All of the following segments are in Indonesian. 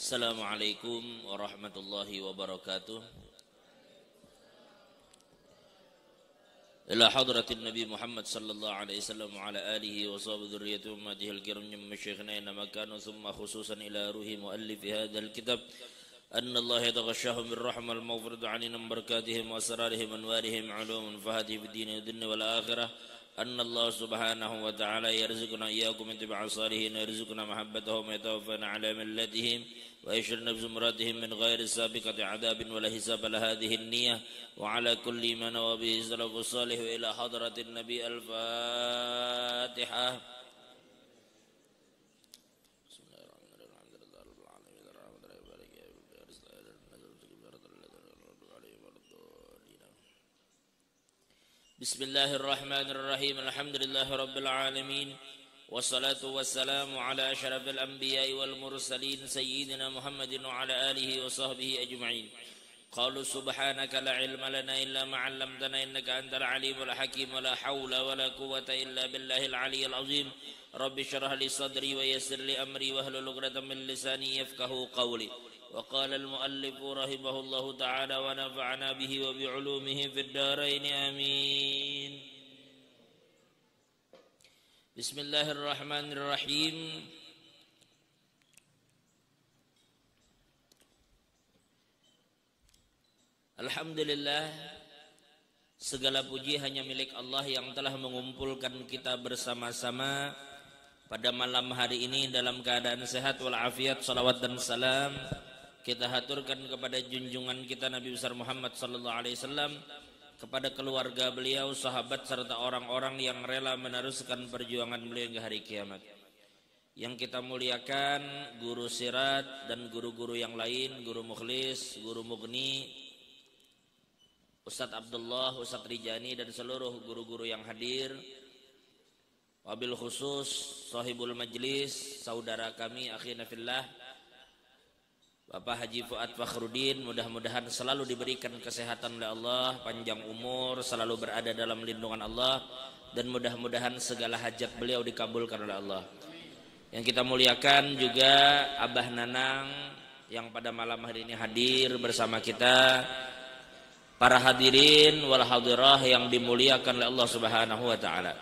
Assalamualaikum warahmatullahi wabarakatuh. Ila hadratin Nabi Muhammad sallallahu alaihi wasallam wa ala alihi wa sahbihi dzurriyyati ummatihi al-kiram min masyayikhina inna makanu thumma khususan ila ruhi muallif hadzal kitab anna Allah yataghashshahum birrahmah al-maghfiratu 'alaihim barakatihim wa asrarihim anwarihim 'ulumun fahati fid din wad dunya wal akhirah. Anna Allah subhanahu wa ta'ala yarzuquna iyyakum min tibai salihin wa yarzuquna mahabbatahum wa yatawaffana ala millatihim wa yashrina bizumratihim min ghairi sabiqati adabin wa la hisaba la hadhihi an-niyyah wa ala kulli man wa bihi salafus salih wa ila hadratin nabi al-fatihah. Bismillahirrahmanirrahim. Alhamdulillahi rabbil alamin. Wassalatu wassalamu ala asyrafil anbiya'i wal mursalin sayyidina Muhammadin wa ala alihi wa sahbihi ajma'in. Qalu subhanaka la ilma lana illa ma 'allamtana innaka antal alimul hakim wa la hawla wa la quwwata illa billahil aliyyil azim. Rabbi shrah li sadri wa yassir li amri wa hlul 'uqdatam min lisani yafqahu qawli. وقال المؤلف رحمه الله تعالى ونفعنا به وبعلومه في الدارين آمين. بسم الله الرحمن الرحيم. Alhamdulillah, segala puji hanya milik Allah yang telah mengumpulkan kita bersama-sama pada malam hari ini dalam keadaan sehat walafiat. Salawat dan salam kita haturkan kepada junjungan kita Nabi besar Muhammad sallallahu alaihi wasallam, kepada keluarga beliau, sahabat serta orang-orang yang rela meneruskan perjuangan beliau hingga hari kiamat. Yang kita muliakan guru sirat dan guru-guru yang lain, guru Mukhlis, guru Mughni, Ustadz Abdullah, Ustadz Rijani dan seluruh guru-guru yang hadir. Wabil khusus sahibul majlis, saudara kami akhina fillah Bapak Haji Fuad Fakhruddin, mudah-mudahan selalu diberikan kesehatan oleh Allah, panjang umur, selalu berada dalam lindungan Allah, dan mudah-mudahan segala hajat beliau dikabulkan oleh Allah. Yang kita muliakan juga Abah Nanang yang pada malam hari ini hadir bersama kita, para hadirin wal hadirah yang dimuliakan oleh Allah Subhanahu wa taala.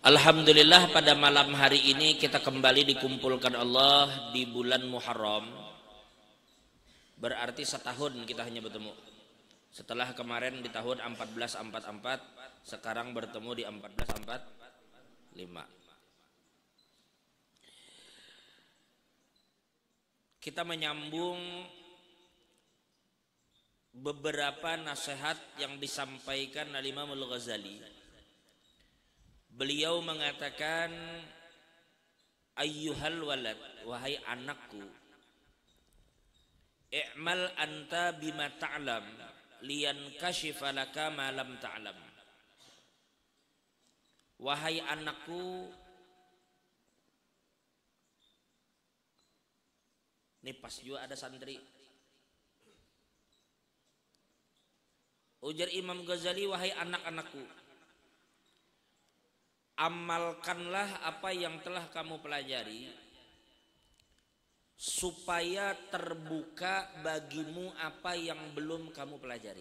Alhamdulillah, pada malam hari ini kita kembali dikumpulkan Allah di bulan Muharram. Berarti setahun kita hanya bertemu. Setelah kemarin di tahun 1444, sekarang bertemu di 1445. Kita menyambung beberapa nasihat yang disampaikan oleh Imam Al-Ghazali. Beliau mengatakan, ayyuhal walad, wahai anakku, i'mal anta bima ta'lam liyankashifa laka ma lam ta'lam. Wahai anakku, ini pas juga ada santri. Ujar Imam Ghazali, wahai anak-anakku, amalkanlah apa yang telah kamu pelajari supaya terbuka bagimu apa yang belum kamu pelajari.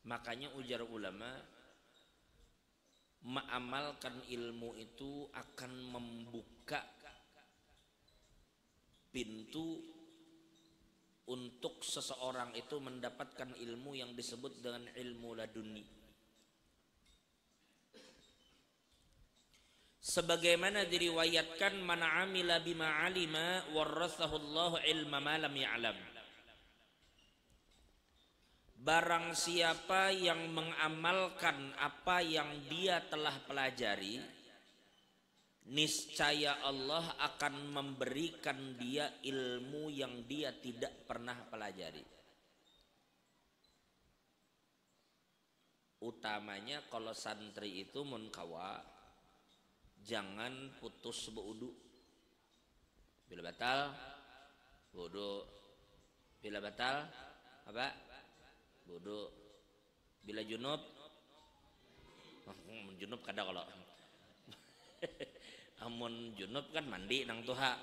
Makanya ujar ulama, mengamalkan ilmu itu akan membuka pintu untuk seseorang itu mendapatkan ilmu yang disebut dengan ilmu laduni. Sebagaimana diriwayatkan, man amila bima alima warathahu Allah ilma ma lam ya'lam. Barang siapa yang mengamalkan apa yang dia telah pelajari, niscaya Allah akan memberikan dia ilmu yang dia tidak pernah pelajari. Utamanya kalau santri itu munkawa, jangan putus berwudu. Bila batal wudu, bila batal apa? Wudu. Bila junub, junub kada kalau Amun junub kan mandi nang tuha.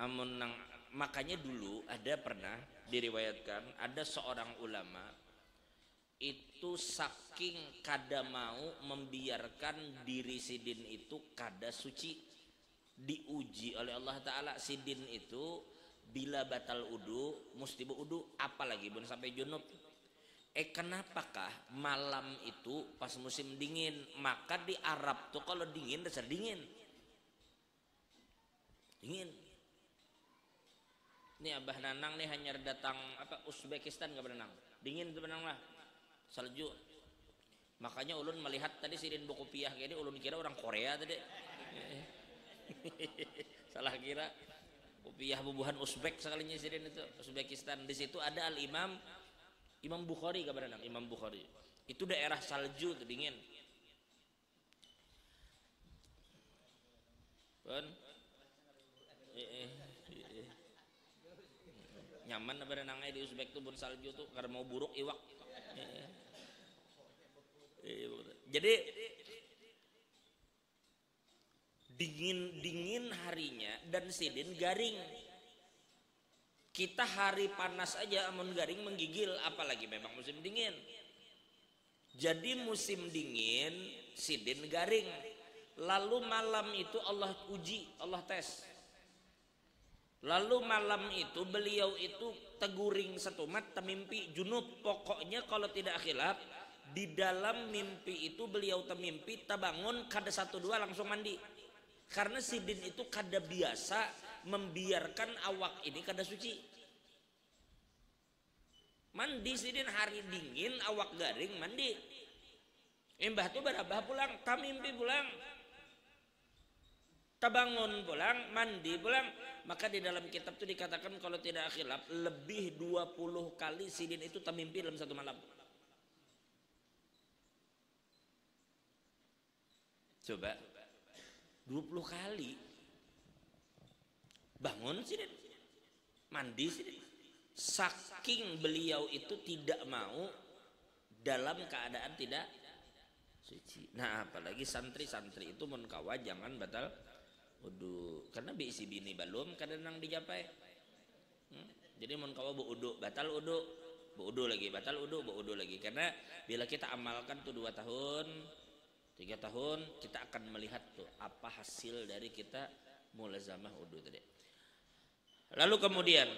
Amun nang, makanya dulu ada pernah diriwayatkan ada seorang ulama itu saking kada mau membiarkan diri sidin itu kada suci, diuji oleh Allah Ta'ala. Sidin itu bila batal udu mesti berudu, apalagi pun sampai junub. Kenapakah malam itu pas musim dingin? Maka di Arab tuh kalau dingin dasar dingin. Ini Abah Nanang nih hanya datang apa Uzbekistan gak Nanang. Dingin tuh Nanang lah. Salju. Makanya ulun melihat tadi sidin Bokopiah gini ulun kira orang Korea tadi. Salah kira. Kopiah bubuhan Uzbek sekalinya sidin itu Uzbekistan. Di situ ada Imam Bukhari kabar Nanang, Imam Bukhari. Itu daerah salju tuh dingin. Kan? Nyaman apa nangnya di Uzbek tuh bun salju tuh karena mau buruk iwak. Jadi dingin harinya dan sidin garing. Kita hari panas aja amun garing menggigil, apalagi memang musim dingin. Jadi musim dingin sidin garing. Lalu malam itu Allah uji, Allah tes. Lalu malam itu beliau itu teguring setumat temimpi junub. Pokoknya kalau tidak khilaf di dalam mimpi itu beliau temimpi tabangun kada 1-2 langsung mandi. Karena sidin itu kada biasa membiarkan awak ini kada suci. Mandi sidin hari dingin awak garing mandi. Mbah tuh berabah pulang tamimpi pulang. Tabangun pulang, mandi pulang. Maka di dalam kitab itu dikatakan kalau tidak khilaf lebih 20 kali sidin itu termimpi dalam satu malam. Coba 20 kali bangun sidin, mandi sidin. Saking beliau itu tidak mau dalam keadaan tidak suci. Nah apalagi santri-santri itu mun kawa jangan batal udu karena bisi bini balum kadang nang dijapai. Jadi mun kawa berudu batal udu, berudu lagi batal udu, berudu lagi. Karena bila kita amalkan tuh 2 tahun 3 tahun kita akan melihat tuh apa hasil dari kita mulazamah udu tadi. Lalu kemudian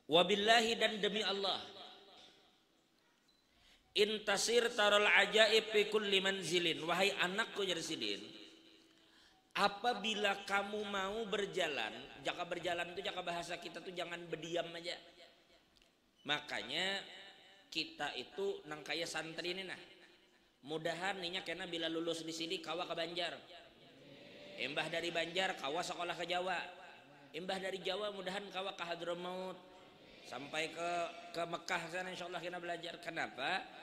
wabillahi dan demi Allah intasir tarol ajaib fi kulli manzilin, wahai anakku jadi sidin, apabila kamu mau berjalan, jaka berjalan itu jaka bahasa kita tuh jangan berdiam aja. Makanya kita itu nang kaya santri ini nah, mudahan ninya kena bila lulus di sini kawa ke Banjar, embah dari Banjar kawa sekolah ke Jawa, embah dari Jawa mudahan kawa ke Hadramaut sampai ke Mekah sana insyaallah kita belajar. Kenapa?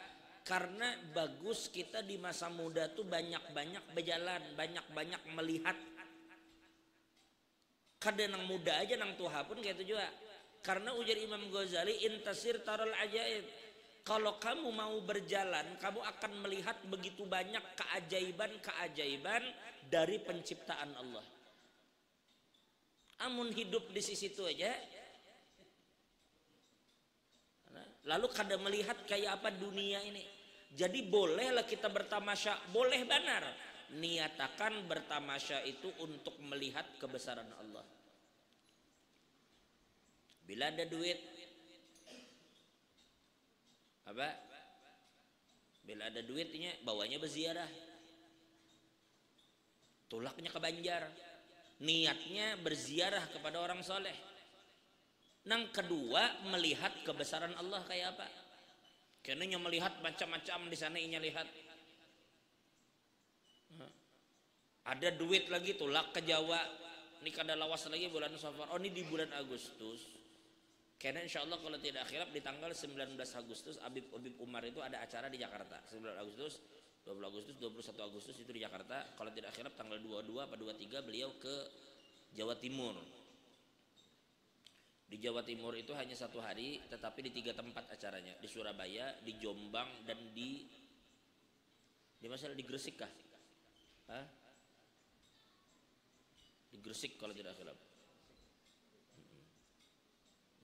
Karena bagus kita di masa muda tuh banyak-banyak berjalan, banyak-banyak melihat. Kadang nang muda aja nang tua pun kayak itu juga. Karena ujar Imam Ghazali intasir tarol ajaib. Kalau kamu mau berjalan, kamu akan melihat begitu banyak keajaiban-keajaiban dari penciptaan Allah. Amun hidup di sisi itu aja, lalu kada melihat kayak apa dunia ini. Jadi bolehlah kita bertamasya, boleh benar. Niatakan bertamasya itu untuk melihat kebesaran Allah. Bila ada duit, apa? Bila ada duitnya, bawanya berziarah. Tulaknya ke Banjar. Niatnya berziarah kepada orang soleh. Nang kedua melihat kebesaran Allah kayak apa. Karena melihat macam-macam di sana inya lihat. Ada duit lagi tulak ke Jawa. Ini kada lawas lagi bulan Safar. Oh ini di bulan Agustus. Karena insya Allah kalau tidak khilaf di tanggal 19 Agustus Habib Umar itu ada acara di Jakarta. 19 Agustus, 20 Agustus, 21 Agustus itu di Jakarta. Kalau tidak khilaf tanggal 22 atau 23 beliau ke Jawa Timur. Di Jawa Timur itu hanya 1 hari, tetapi di 3 tempat acaranya, di Surabaya, di Jombang, dan di masalah di Gresik kah? Hah? Di Gresik kalau tidak salah.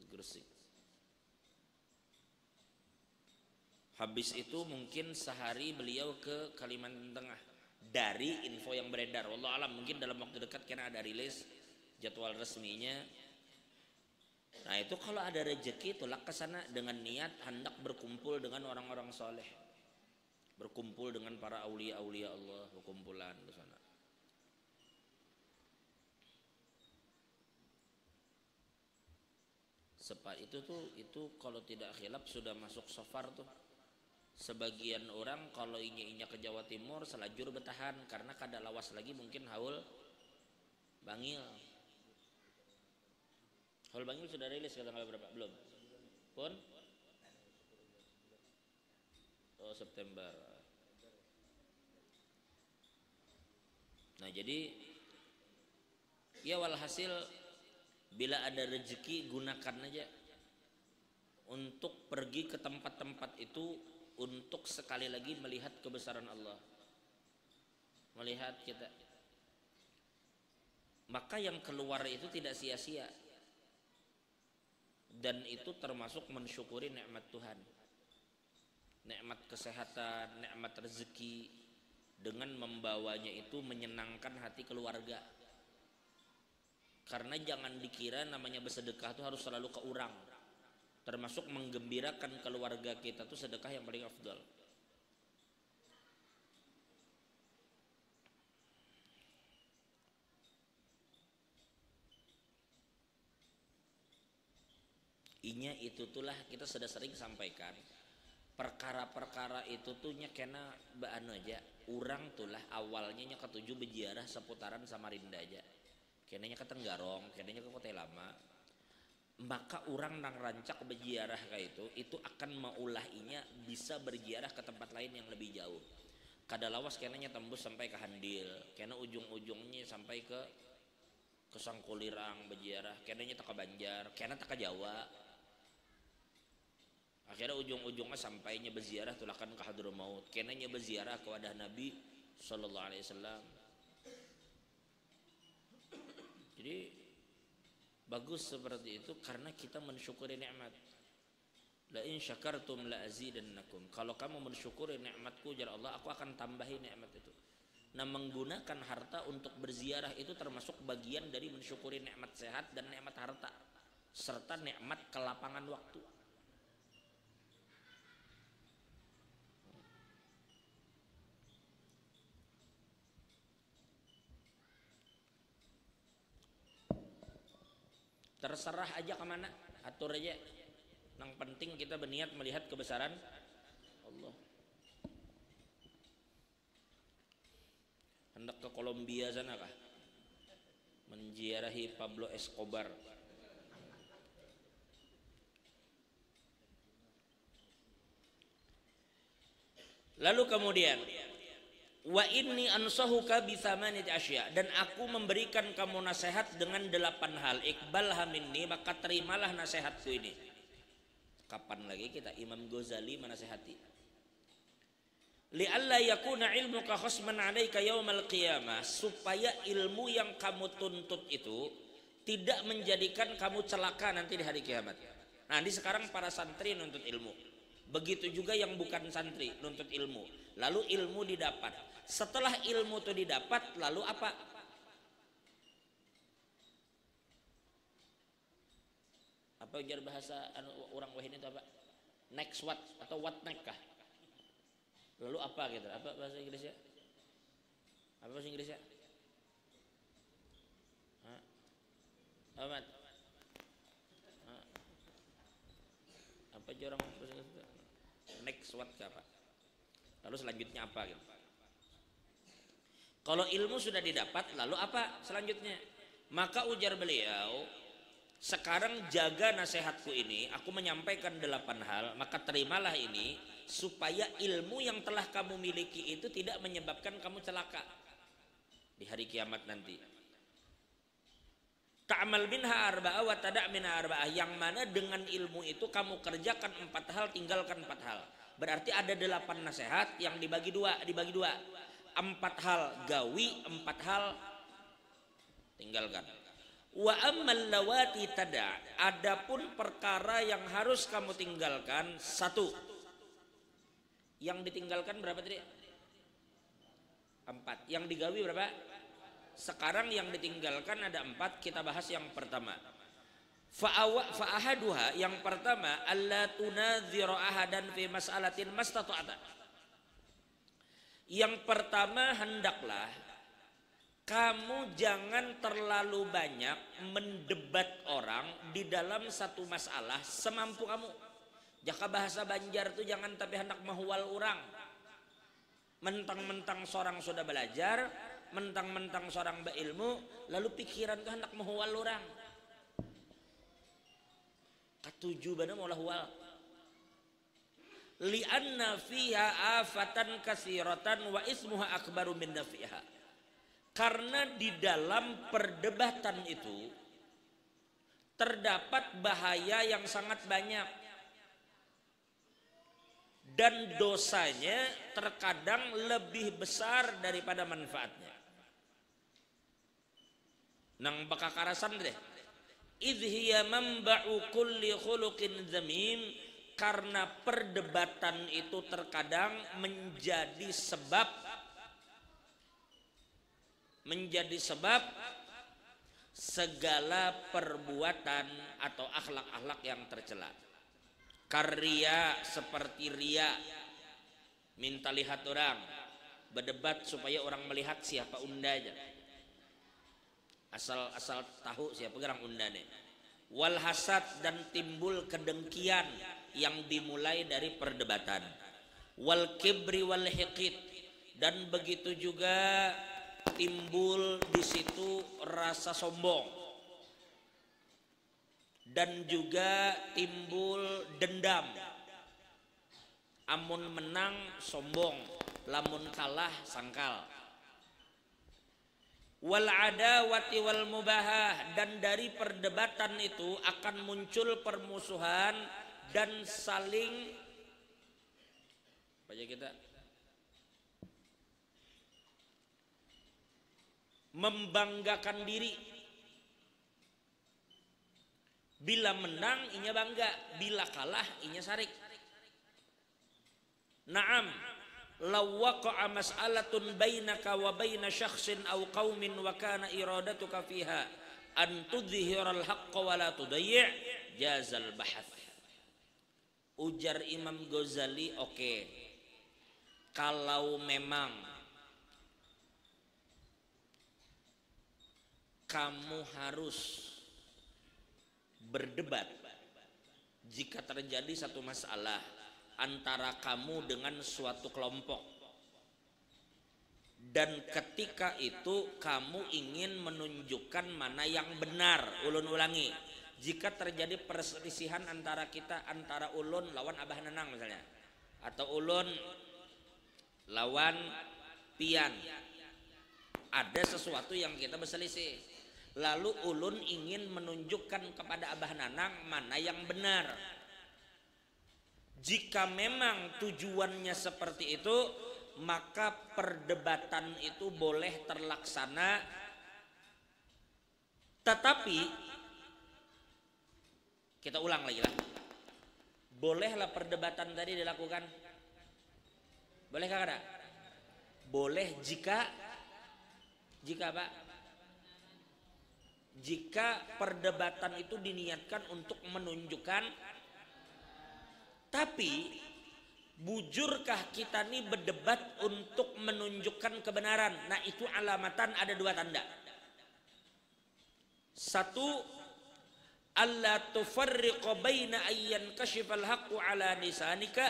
Di Gresik. Habis itu mungkin sehari beliau ke Kalimantan Tengah. Dari info yang beredar, wallahu alam, mungkin dalam waktu dekat karena ada rilis jadwal resminya. Nah itu kalau ada rezeki tolak ke sana dengan niat hendak berkumpul dengan orang-orang soleh, berkumpul dengan para aulia-aulia Allah, berkumpulan ke sana. Sepa itu kalau tidak khilaf sudah masuk safar tuh. Sebagian orang kalau inya ke Jawa Timur selajur bertahan karena kada lawas lagi mungkin haul Bangil. Haul Bangil sudah rilis kata berapa? Belum. Pun? Oh September. Nah jadi ya walhasil bila ada rezeki gunakan aja untuk pergi ke tempat-tempat itu untuk sekali lagi melihat kebesaran Allah, melihat kita, maka yang keluar itu tidak sia-sia dan itu termasuk mensyukuri nikmat Tuhan, nikmat kesehatan, nikmat rezeki, dengan membawanya itu menyenangkan hati keluarga. Karena jangan dikira namanya bersedekah itu harus selalu ke orang. Termasuk menggembirakan keluarga kita itu sedekah yang paling afdal. Inya itu tulah kita sudah sering sampaikan. Perkara-perkara itu tuh nya kena baano aja. Orang tulah awalnya nya ketujuh berziarah seputaran Samarinda aja. Kenanya ke Tenggarong, kenanya ke Kota Lama. Maka orang nang rancak berziarah kayak itu akan maulah inya bisa berziarah ke tempat lain yang lebih jauh. Kada lawas kenanya tembus sampai ke Handil, kena ujung-ujungnya sampai ke Sangkulirang berziarah, kenanya tak ke Banjar, kena tak ke Jawa. Akhirnya ujung-ujungnya sampainya berziarah tulakan ke Hadramaut, kenanya berziarah ke wadah Nabi sallallahu alaihi wasallam. Jadi bagus seperti itu karena kita mensyukuri nikmat. La in syakartum la azidannakum. Kalau kamu mensyukuri nikmatku jar Allah, aku akan tambahi nikmat itu. Nah, menggunakan harta untuk berziarah itu termasuk bagian dari mensyukuri nikmat sehat dan nikmat harta serta nikmat kelapangan waktu. Terserah aja kemana, atur aja. Yang penting kita berniat melihat kebesaran Allah. Hendak ke Kolombia sana kah? Menziarahi Pablo Escobar. Lalu kemudian wa inni ansahuka bi thamanati asya, dan aku memberikan kamu nasihat dengan 8 hal. Iqbal haminni, maka terimalah nasihatku ini. Kapan lagi kita Imam Ghazali menasihati? Li alla yakuna ilmuka khasman 'alaika yaumal qiyamah, supaya ilmu yang kamu tuntut itu tidak menjadikan kamu celaka nanti di hari kiamat. Nah, ini sekarang para santri nuntut ilmu. Begitu juga yang bukan santri nuntut ilmu. Lalu ilmu didapat. Setelah ilmu itu didapat, lalu apa? Apa ujar bahasa orang wahin itu apa? Next what atau what next kah? Lalu apa gitu? Apa bahasa Inggrisnya? Apa bahasa Inggrisnya? Amat. Apa aja orang bahasa Inggris? Next what apa? Lalu selanjutnya apa gitu? Kalau ilmu sudah didapat, lalu apa selanjutnya? Maka ujar beliau, sekarang jaga nasihatku ini, aku menyampaikan 8 hal, maka terimalah ini supaya ilmu yang telah kamu miliki itu tidak menyebabkan kamu celaka di hari kiamat nanti. ta'mal minha arba'ah wa tada' minha arba'ah, yang mana dengan ilmu itu kamu kerjakan 4 hal, tinggalkan 4 hal. Berarti ada 8 nasihat yang dibagi dua. 4 hal gawi, 4 hal tinggalkan. Wa ammal lawati tada', adapun perkara yang harus kamu tinggalkan 1. Yang ditinggalkan berapa tadi? 4. Yang digawi berapa? Sekarang yang ditinggalkan ada 4, kita bahas yang pertama. Fa'ahaduha, yang pertama, alla tunadhiru ahadan fi mas'alatin mastata'ta. Yang pertama, hendaklah kamu jangan terlalu banyak mendebat orang di dalam satu masalah semampu kamu. Jaka bahasa Banjar itu jangan tapi hendak mahuwal orang. Mentang-mentang seorang sudah belajar, mentang-mentang seorang berilmu, lalu pikiran itu hendak mahuwal orang. Katuju bana maulah huwal. Li'anna fiha afatan katsiratan wa ismuha akbaru min nafiha. Karena di dalam perdebatan itu terdapat bahaya yang sangat banyak. Dan dosanya terkadang lebih besar daripada manfaatnya. Nang bakakarasan deh. Idh hiya manba'u kulli khuluqin zamim, karena perdebatan itu terkadang menjadi sebab segala perbuatan atau akhlak-akhlak yang tercela. Karya, seperti ria, minta lihat orang, berdebat supaya orang melihat siapa undanya, asal tahu siapa gerang undane. Wal hasad, dan timbul kedengkian yang dimulai dari perdebatan. Wal kibri wal hiqid, dan begitu juga timbul di situ rasa sombong. Dan juga timbul dendam. Amun menang sombong, lamun kalah sangkal. Wal adawati wal mubahah, dan dari perdebatan itu akan muncul permusuhan dan saling apa aja kita membanggakan diri. Bila menang inya bangga, bila kalah inya sarik. Naam, law waqa'a mas'alatun bainaka wa baina syakhsin aw qaumin wa kana iradatuka fiha an tudhhiral haqqa wa la tudayyi' jazal bahath. Ujar Imam Ghazali, oke. Kalau memang kamu harus berdebat jika terjadi satu masalah antara kamu dengan suatu kelompok, dan ketika itu kamu ingin menunjukkan mana yang benar. Ulun ulangi, jika terjadi perselisihan antara kita, antara ulun lawan Abah Nenang misalnya, atau ulun lawan Pian, ada sesuatu yang kita berselisih, lalu ulun ingin menunjukkan kepada Abah Nanang mana yang benar. Jika memang tujuannya seperti itu, maka perdebatan itu boleh terlaksana. Tetapi kita ulang lagi lah, bolehlah perdebatan tadi dilakukan? Boleh kakak? Boleh jika apa? Jika perdebatan itu diniatkan untuk menunjukkan. Tapi bujurkah kita nih berdebat untuk menunjukkan kebenaran? Nah, itu alamatan, ada 2 tanda. 1, alla tufarriqa baina ayyan kashifal haqqu ala lisanika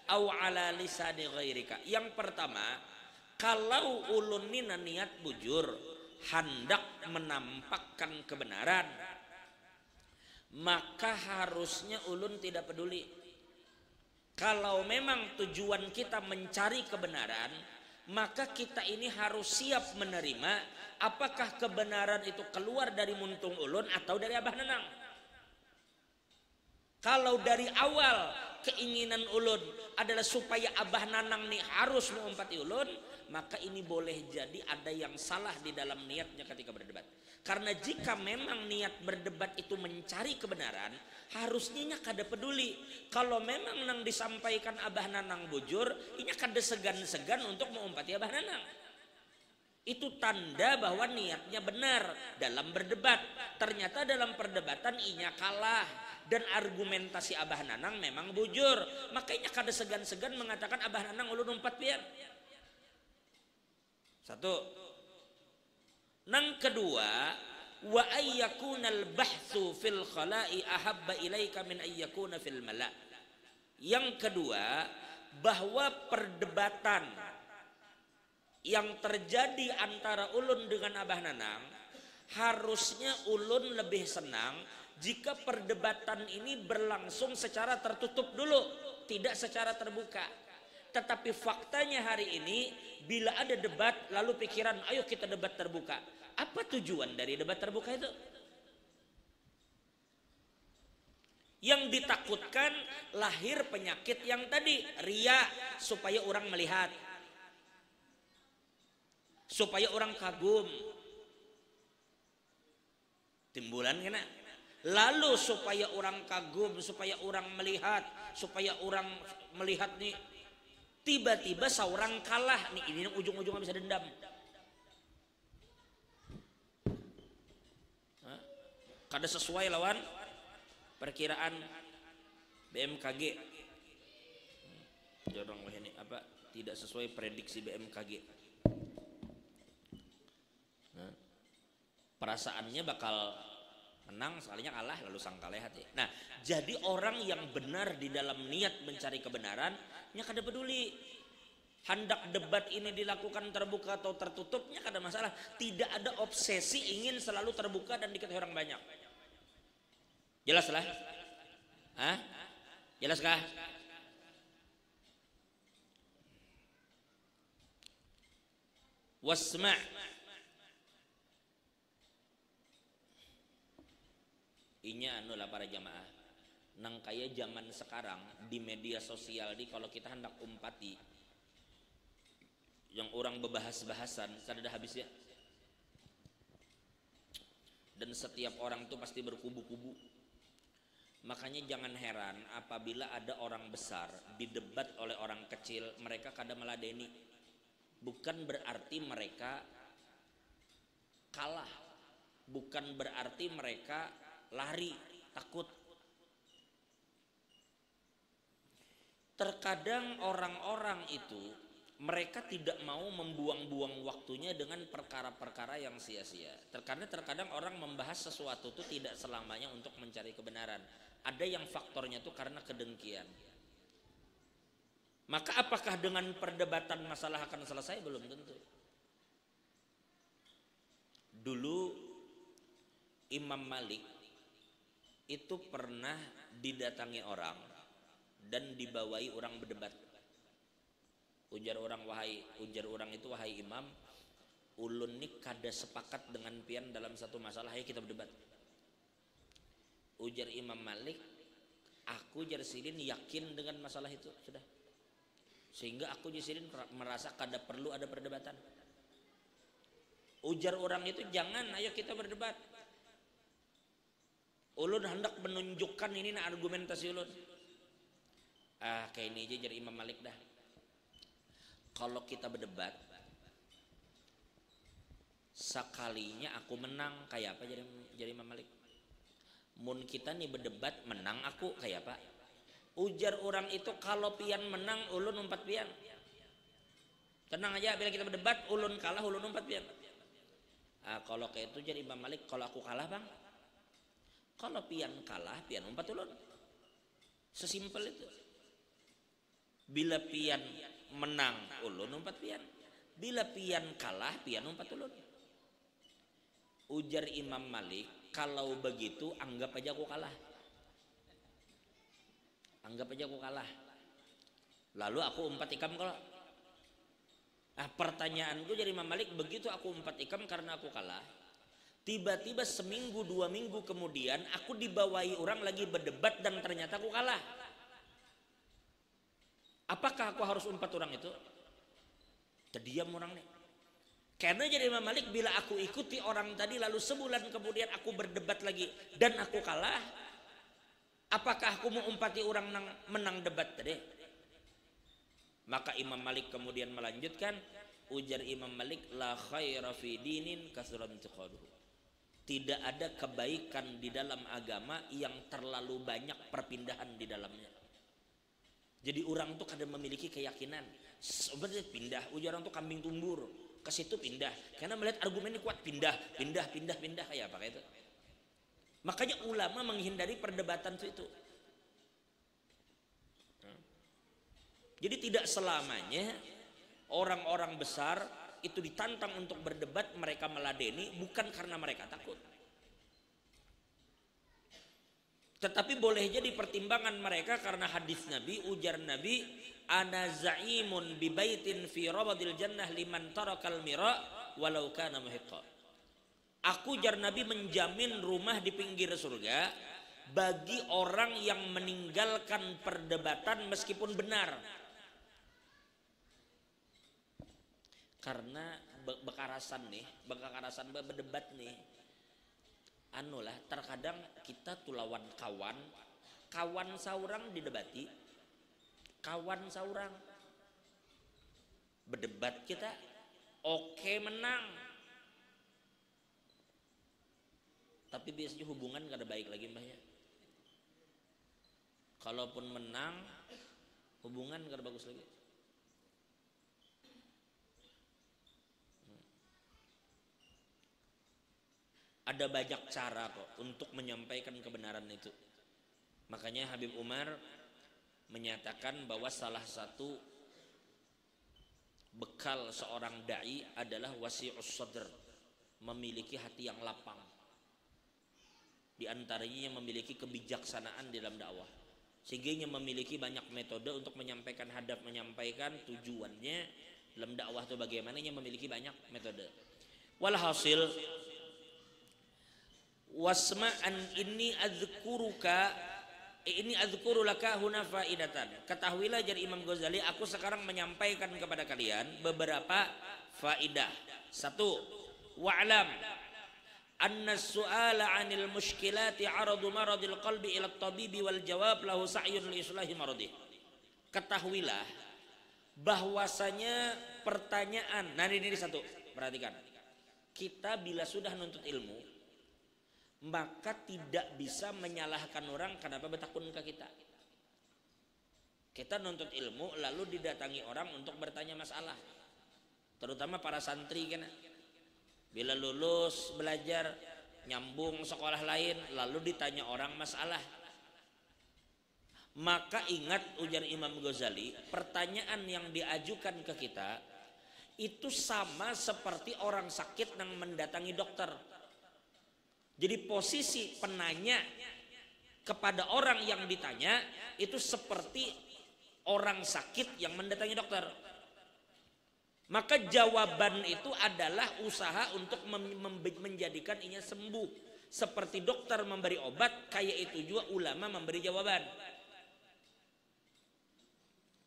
aw ala lisani ghairika. Yang pertama, kalau ulun nina niat bujur hendak menampakkan kebenaran, maka harusnya ulun tidak peduli. Kalau memang tujuan kita mencari kebenaran, maka kita ini harus siap menerima apakah kebenaran itu keluar dari muntung ulun atau dari Abah Nanang. Kalau dari awal keinginan ulun adalah supaya Abah Nanang nih harus mengumpati ulun, maka ini boleh jadi ada yang salah di dalam niatnya ketika berdebat. Karena jika memang niat berdebat itu mencari kebenaran, harusnya nya kada peduli. Kalau memang nang disampaikan Abah Nanang bujur, inya kada segan-segan untuk mengumpati Abah Nanang. Itu tanda bahwa niatnya benar dalam berdebat. Ternyata dalam perdebatan inya kalah dan argumentasi Abah Nanang memang bujur. Makanya kada segan-segan mengatakan Abah Nanang ulun umpat pian. Satu. Nang kedua, wa ayyakunal bahthu fil khala'i ahabba ilaika min ayyakuna fil mala'. Yang kedua, bahwa perdebatan yang terjadi antara ulun dengan Abah Nanang, harusnya ulun lebih senang jika perdebatan ini berlangsung secara tertutup dulu, tidak secara terbuka. Tetapi faktanya hari ini, bila ada debat lalu pikiran ayo kita debat terbuka, apa tujuan dari debat terbuka itu? Yang ditakutkan lahir penyakit yang tadi, riya, supaya orang melihat, supaya orang kagum, timbulan kena. Lalu supaya orang kagum, supaya orang melihat, nih tiba-tiba seorang kalah nih, ini ujung-ujungnya bisa dendam. Kada sesuai lawan perkiraan BMKG. Jorong ini apa? Tidak sesuai prediksi BMKG. Perasaannya bakal menang, sekalinya kalah lalu sangka lehat ya. Nah, jadi orang yang benar di dalam niat mencari kebenaran, nya kada peduli hendak debat ini dilakukan terbuka atau tertutupnya kada masalah. Tidak ada obsesi ingin selalu terbuka dan diketahui orang banyak. Jelas lah? Hah? Jelas kah? Wasma' inya anu lah para jamaah. Nang kaya zaman sekarang di media sosial di, kalau kita hendak umpati yang orang bebahas-bahasan sada habisnya. Dan setiap orang itu pasti berkubu-kubu. Makanya jangan heran apabila ada orang besar didebat oleh orang kecil, mereka kada meladeni. Bukan berarti mereka kalah, bukan berarti mereka lari, takut. Terkadang orang-orang itu mereka tidak mau membuang-buang waktunya dengan perkara-perkara yang sia-sia. Terkadang orang membahas sesuatu itu tidak selamanya untuk mencari kebenaran. Ada yang faktornya itu karena kedengkian. Maka apakah dengan perdebatan masalah akan selesai? Belum tentu. Dulu Imam Malik itu pernah didatangi orang dan dibawai orang berdebat. Ujar orang itu, wahai imam, ulun nih kada sepakat dengan pian dalam satu masalah, ayo kita berdebat. Ujar Imam Malik, aku jar sidin yakin dengan masalah itu sudah, sehingga aku jar sidin merasa kada perlu ada perdebatan. Ujar orang itu, jangan, ayo kita berdebat. Ulun hendak menunjukkan ini na argumentasi ulun. Kayak ini aja jar Imam Malik dah. Kalau kita berdebat, sekalinya aku menang, kayak apa jadi Imam Malik? Mun kita nih berdebat menang aku kayak apa? Ujar orang itu, kalau pian menang ulun umpat pian. Tenang aja, bila kita berdebat ulun kalah ulun umpat pian. Kalau kayak itu jadi Imam Malik, kalau aku kalah bang, kalau pian kalah pian umpat ulun. Sesimpel itu. Bila pian menang ulun umpat pian, bila pian kalah pian umpat ulun. Ujar Imam Malik, kalau begitu anggap aja aku kalah. Anggap aja aku kalah. Lalu aku umpat ikam kalau. Nah, pertanyaanku jadi Imam Malik, begitu aku umpat ikam karena aku kalah. Tiba-tiba seminggu 2 minggu kemudian aku dibawahi orang lagi berdebat dan ternyata aku kalah. Apakah aku harus umpat orang itu? Terdiam orang nih. Karena jadi Imam Malik, bila aku ikuti orang tadi lalu sebulan kemudian aku berdebat lagi dan aku kalah, apakah aku mau umpati orang menang debat tadi? Maka Imam Malik kemudian melanjutkan, ujar Imam Malik, la khaira fi dinin kasuran tuqaduhu. Tidak ada kebaikan di dalam agama yang terlalu banyak perpindahan di dalamnya. Jadi orang tuh kadang memiliki keyakinan, sebenarnya pindah, ujar orang tuh kambing tumbur, ke situ pindah, karena melihat argumennya kuat, pindah kayak apa itu. Makanya ulama menghindari perdebatan itu. Jadi tidak selamanya orang-orang besar itu ditantang untuk berdebat, mereka meladeni bukan karena mereka takut. Tetapi boleh jadi pertimbangan mereka karena hadis Nabi, ujar Nabi, ana za'imun bi baitin fi rabadil jannah liman tarakal mira walau kana muhiqqa. Aku, ujar Nabi, menjamin rumah di pinggir surga bagi orang yang meninggalkan perdebatan meskipun benar. Karena bekarasan berdebat nih, anulah terkadang kita tulawan kawan saurang didebati, kawan saurang berdebat kita oke menang, tapi biasanya hubungan gak ada baik lagi mbahnya. Kalaupun menang hubungan gak ada bagus lagi. Ada banyak cara kok untuk menyampaikan kebenaran itu. Makanya Habib Umar menyatakan bahwa salah satu bekal seorang da'i adalah wasi'us sadr, memiliki hati yang lapang. Di antaranya yang memiliki kebijaksanaan dalam dakwah, sehingga memiliki banyak metode untuk menyampaikan hadaf, menyampaikan tujuannya dalam dakwah itu bagaimana, yang memiliki banyak metode. Walhasil, wasma'an ini adzkuru laka huna faidatan. Ketahuilah, jadi Imam Ghazali, aku sekarang menyampaikan kepada kalian beberapa faidah. 1. Wa'lam anna su'ala 'anil mushkilati 'aradu maradil qalbi ila at-tabibi wal jawab lahu sa'yun li islahi maradih. Ketahuilah bahwasanya pertanyaan, nah ini 1, perhatikan. Kita bila sudah nuntut ilmu, maka tidak bisa menyalahkan orang kenapa bertakun ke kita. Kita nuntut ilmu lalu didatangi orang untuk bertanya masalah, terutama para santri kan, bila lulus belajar nyambung sekolah lain lalu ditanya orang masalah. Maka ingat, ujar Imam Ghazali, pertanyaan yang diajukan ke kita itu sama seperti orang sakit yang mendatangi dokter. Jadi posisi penanya kepada orang yang ditanya itu seperti orang sakit yang mendatangi dokter. Maka jawaban itu adalah usaha untuk menjadikan inya sembuh. Seperti dokter memberi obat, kayak itu juga ulama memberi jawaban.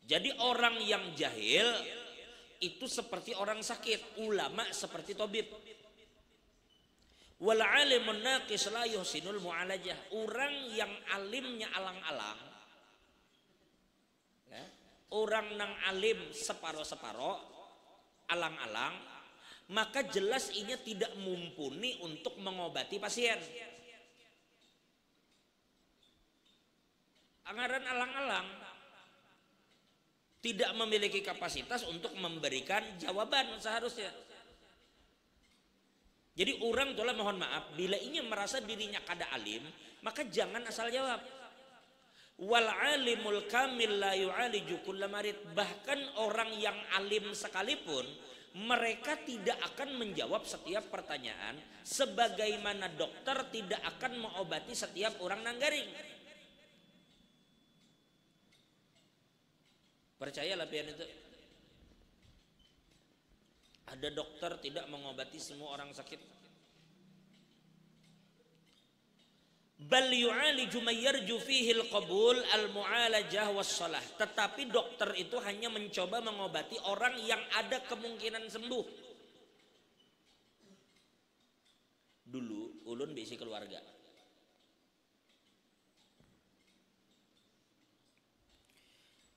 Jadi orang yang jahil itu seperti orang sakit, ulama seperti tabib. Wal alimun naqis la yuhsinul mu'alajah. Orang yang alimnya alang-alang, ya, orang nang alim separo-separo, alang-alang, maka jelas inya tidak mumpuni untuk mengobati pasien. Anggaran alang-alang tidak memiliki kapasitas untuk memberikan jawaban seharusnya. Jadi orang itulah, mohon maaf, bila ingin merasa dirinya kada alim, maka jangan asal jawab. Wal alimul kamil la yu'aliju kulla marid. Bahkan orang yang alim sekalipun, mereka tidak akan menjawab setiap pertanyaan, sebagaimana dokter tidak akan mengobati setiap orang nanggaring. Percayalah pian itu. Ada dokter tidak mengobati semua orang sakit. Bal yu'aliju may yarju fihi al-qabul al-mu'alajah was-shalah. Tetapi dokter itu hanya mencoba mengobati orang yang ada kemungkinan sembuh. Dulu ulun bisi keluarga.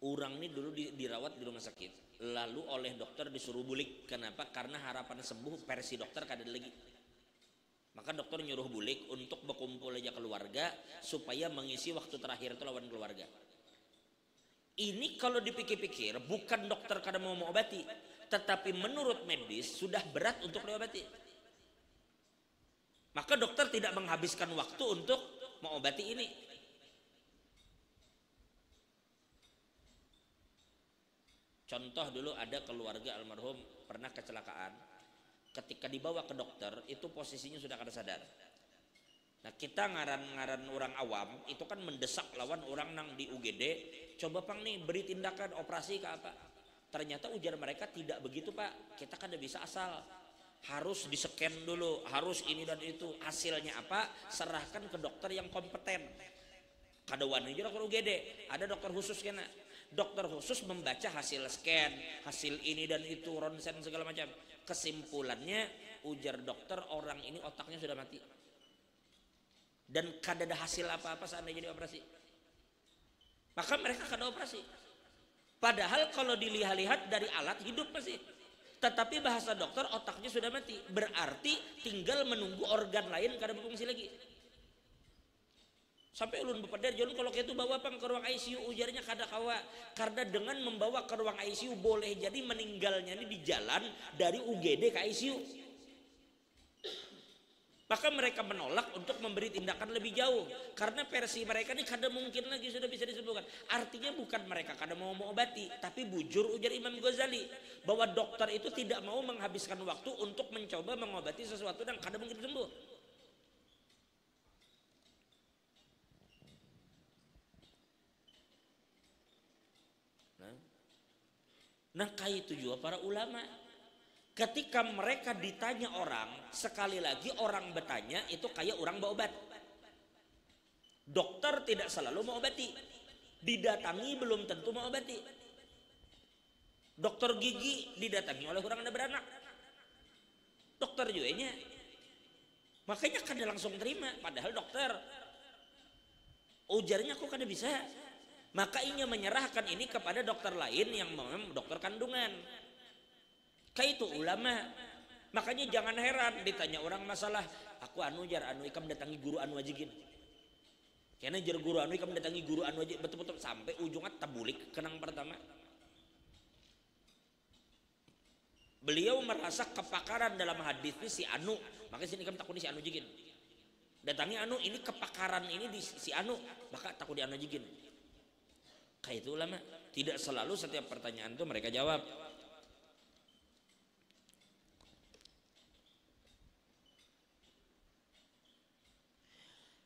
Orang ini dulu dirawat di rumah sakit. Lalu oleh dokter disuruh bulik. Kenapa? Karena harapan sembuh versi dokter kada lagi. Maka dokter nyuruh bulik untuk berkumpul aja keluarga supaya mengisi waktu terakhir itu lawan keluarga. Ini kalau dipikir-pikir bukan dokter kada mau mengobati, tetapi menurut medis sudah berat untuk diobati. Maka dokter tidak menghabiskan waktu untuk mengobati ini. Contoh dulu ada keluarga almarhum pernah kecelakaan. Ketika dibawa ke dokter itu posisinya sudah kada sadar. Nah kita ngaran orang awam itu kan mendesak lawan orang nang di UGD. Coba pang nih beri tindakan operasi ke apa. Ternyata ujar mereka tidak begitu pak. Kita kada bisa asal. Harus di-scan dulu. Harus ini dan itu. Hasilnya apa? Serahkan ke dokter yang kompeten. Kada wani juga dokter UGD. Ada dokter khusus kena. Dokter khusus membaca hasil scan, hasil ini dan itu, ronsen segala macam. Kesimpulannya ujar dokter orang ini otaknya sudah mati. Dan kada ada hasil apa-apa seandainya dioperasi. Maka mereka kada operasi. Padahal kalau dilihat-lihat dari alat hidup masih. Tetapi bahasa dokter otaknya sudah mati. Berarti tinggal menunggu organ lain kada berfungsi lagi. Sampai ulun bepadar John kalau kayak itu bawa pang ke ruang ICU ujarnya kada kawa karena dengan membawa ke ruang ICU boleh jadi meninggalnya ini di jalan dari UGD ke ICU. Maka mereka menolak untuk memberi tindakan lebih jauh karena versi mereka ini kada mungkin lagi sudah bisa disembuhkan. Artinya bukan mereka kada mau mengobati, tapi bujur ujar Imam Ghazali bahwa dokter itu tidak mau menghabiskan waktu untuk mencoba mengobati sesuatu yang kada mungkin sembuh. Nah kayak itu juga para ulama. Ketika mereka ditanya orang, sekali lagi orang bertanya itu kayak orang berobat. Dokter tidak selalu mengobati. Didatangi belum tentu mengobati. Dokter gigi didatangi oleh orang ada beranak. Dokter juga nya. Makanya kada langsung terima. Padahal dokter. Ujarnya kok kada bisa. Maka ia menyerahkan ini kepada dokter lain yang memang dokter kandungan. Kayak itu ulama. Makanya jangan heran ditanya orang masalah. Aku anu jar anu ikam datangi guru anu aja gini. Karena jar guru anu ikam datangi guru anu aja betul-betul sampai ujungnya tabulik kenang pertama. Beliau merasa kepakaran dalam hadis ini si anu. Makanya sini ikam takut si anu aja gini. Datangi anu ini kepakaran ini di si anu. Maka takut di anu aja gini. Kayak itu ulama. Tidak selalu setiap pertanyaan itu mereka jawab.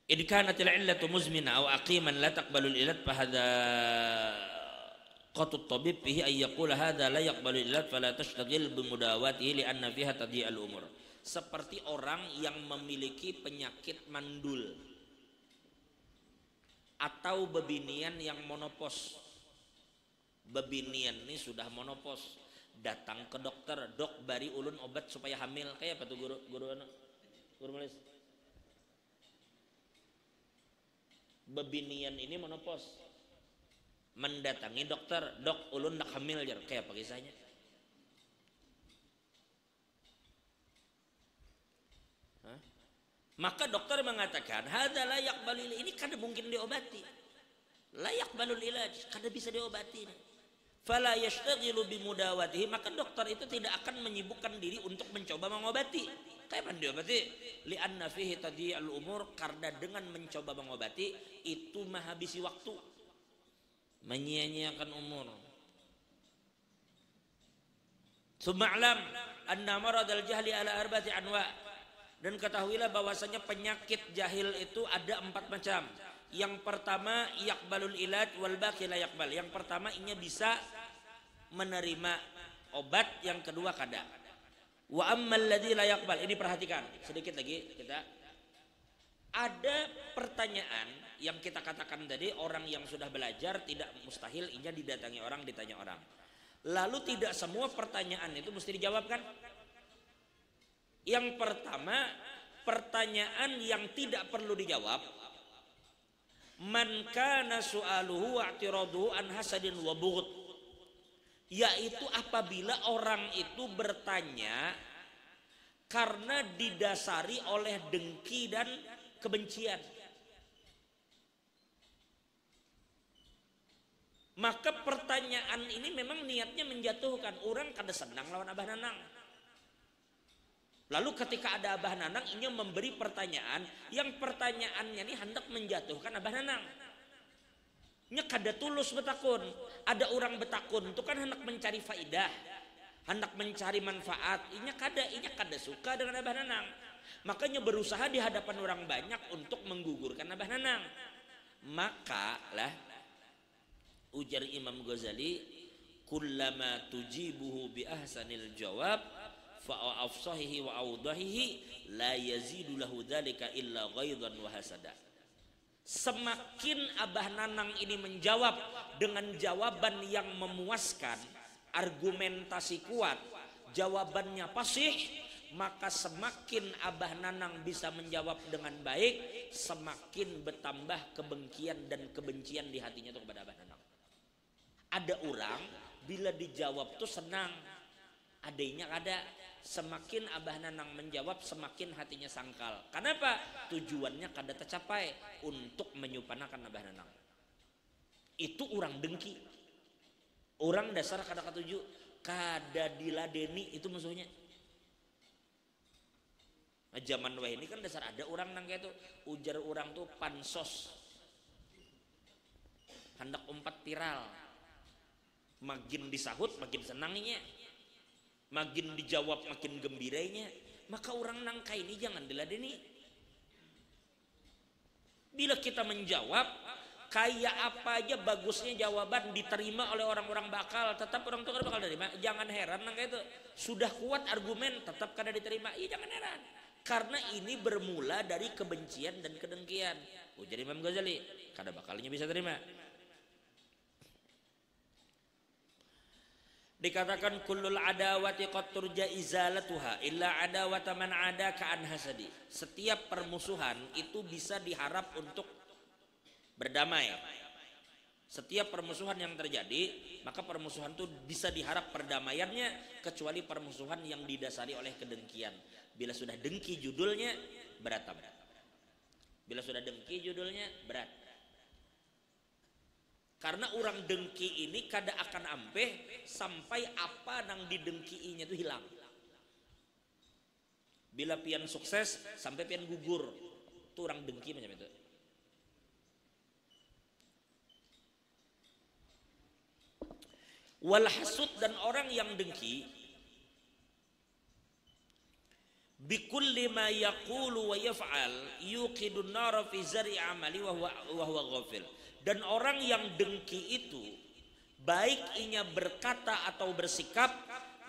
In kanatil illatu muzmina aw aqiman la taqbalul illat fa hadha qatut tabib fihi ay yaqula hadha la yaqbalul illat fala tashtagil bi mudawatihi li anna fiha tadhi'al umur. Seperti orang yang memiliki penyakit mandul atau bebinian yang monopos. Bebinian ini sudah monopos, datang ke dokter, dok bari ulun obat supaya hamil. Kayak apa tuh guru Malis? Bebinian ini monopos, mendatangi dokter, dok ulun nak hamil jar. Kayak apa kisahnya? Maka dokter mengatakan hadza la yaqbalul, ini kada mungkin diobati. La yaqbalul ilaj, kada bisa diobati. Fala yashtaghilu bimudawatihi, maka dokter itu tidak akan menyibukkan diri untuk mencoba mengobati. Kayak mana diobati? Li anna fihi tadhi'al umur, karena dengan mencoba mengobati itu menghabisi waktu. Menyia-nyiakan umur. Suma'lam anna maradal jahli ala arba'ati anwa'. Dan ketahuilah bahwasanya penyakit jahil itu ada 4 macam. Yang pertama yaqbalul ilaj wal baqi la yaqbal. Yang pertama ini bisa menerima obat, yang kedua kada. Wa ammal ladzi la yaqbal. Ini perhatikan sedikit lagi kita. Ada pertanyaan yang kita katakan tadi, orang yang sudah belajar tidak mustahil inya didatangi orang, ditanya orang. Lalu tidak semua pertanyaan itu mesti dijawab kan? Yang pertama, pertanyaan yang tidak perlu dijawab, man kana su'aluhu wa'tiraduhu an hasadin wa bughd, yaitu apabila orang itu bertanya karena didasari oleh dengki dan kebencian. Maka pertanyaan ini memang niatnya menjatuhkan. Orang kada senang lawan Abah Nanang. Lalu ketika ada Abah Nanang, ini memberi pertanyaan yang pertanyaannya ini hendak menjatuhkan Abah Nanang. Nya kada tulus betakun. Ada orang betakun itu kan hendak mencari faidah, hendak mencari manfaat. Inya kada suka dengan Abah Nanang. Makanya berusaha di hadapan orang banyak untuk menggugurkan Abah Nanang. Maka lah ujar Imam Ghazali, kullama tujibuhu bi ahsanil jawab fa afsahihi wa awdahihi la yazidu lahu dzalika illa ghaidan wa hasada. Semakin Abah Nanang ini menjawab dengan jawaban yang memuaskan, argumentasi kuat, jawabannya fasih, maka semakin Abah Nanang bisa menjawab dengan baik, semakin bertambah kebencian dan kebencian di hatinya itu kepada Abah Nanang. Ada orang bila dijawab tuh senang, adanya ada. Semakin Abah Nanang menjawab, semakin hatinya sangkal. Kenapa? Tujuannya kada tercapai untuk menyupanakan Abah Nanang. Itu orang dengki. Orang dasar kada ketuju, kada diladeni, itu musuhnya. Nah, zaman wah ini kan dasar ada orang nang kayak itu, ujar orang tuh pansos, hendak umpat viral. Makin disahut makin senangnya, makin dijawab makin gembiranya. Maka orang nangka ini jangan diladeni. Bila kita menjawab kayak apa aja bagusnya jawaban diterima oleh orang-orang bakal, tetap orang tuh bakal terima. Jangan heran nangka itu sudah kuat argumen tetap kada diterima. Iya jangan heran, karena ini bermula dari kebencian dan kedengkian. Ujar Imam Ghazali, kada bakalnya bisa terima. Dikatakan kullul adawati qad turja izalatuha illa adawata man adaka an hasadi. Setiap permusuhan itu bisa diharap untuk berdamai. Setiap permusuhan yang terjadi, maka permusuhan itu bisa diharap perdamaiannya, kecuali permusuhan yang didasari oleh kedengkian. Bila sudah dengki judulnya berat. Bila sudah dengki judulnya berat. Karena orang dengki ini kada akan ampeh sampai apa nang didengkiinya itu hilang. Bila pian sukses sampai pian gugur, itu orang dengki macam itu. Wal hasud, dan orang yang dengki, bikulli ma yaqulu wa yaf'al yuqidun nara fi zari amali wa huwa ghafil. Dan orang yang dengki itu, baik inya berkata atau bersikap,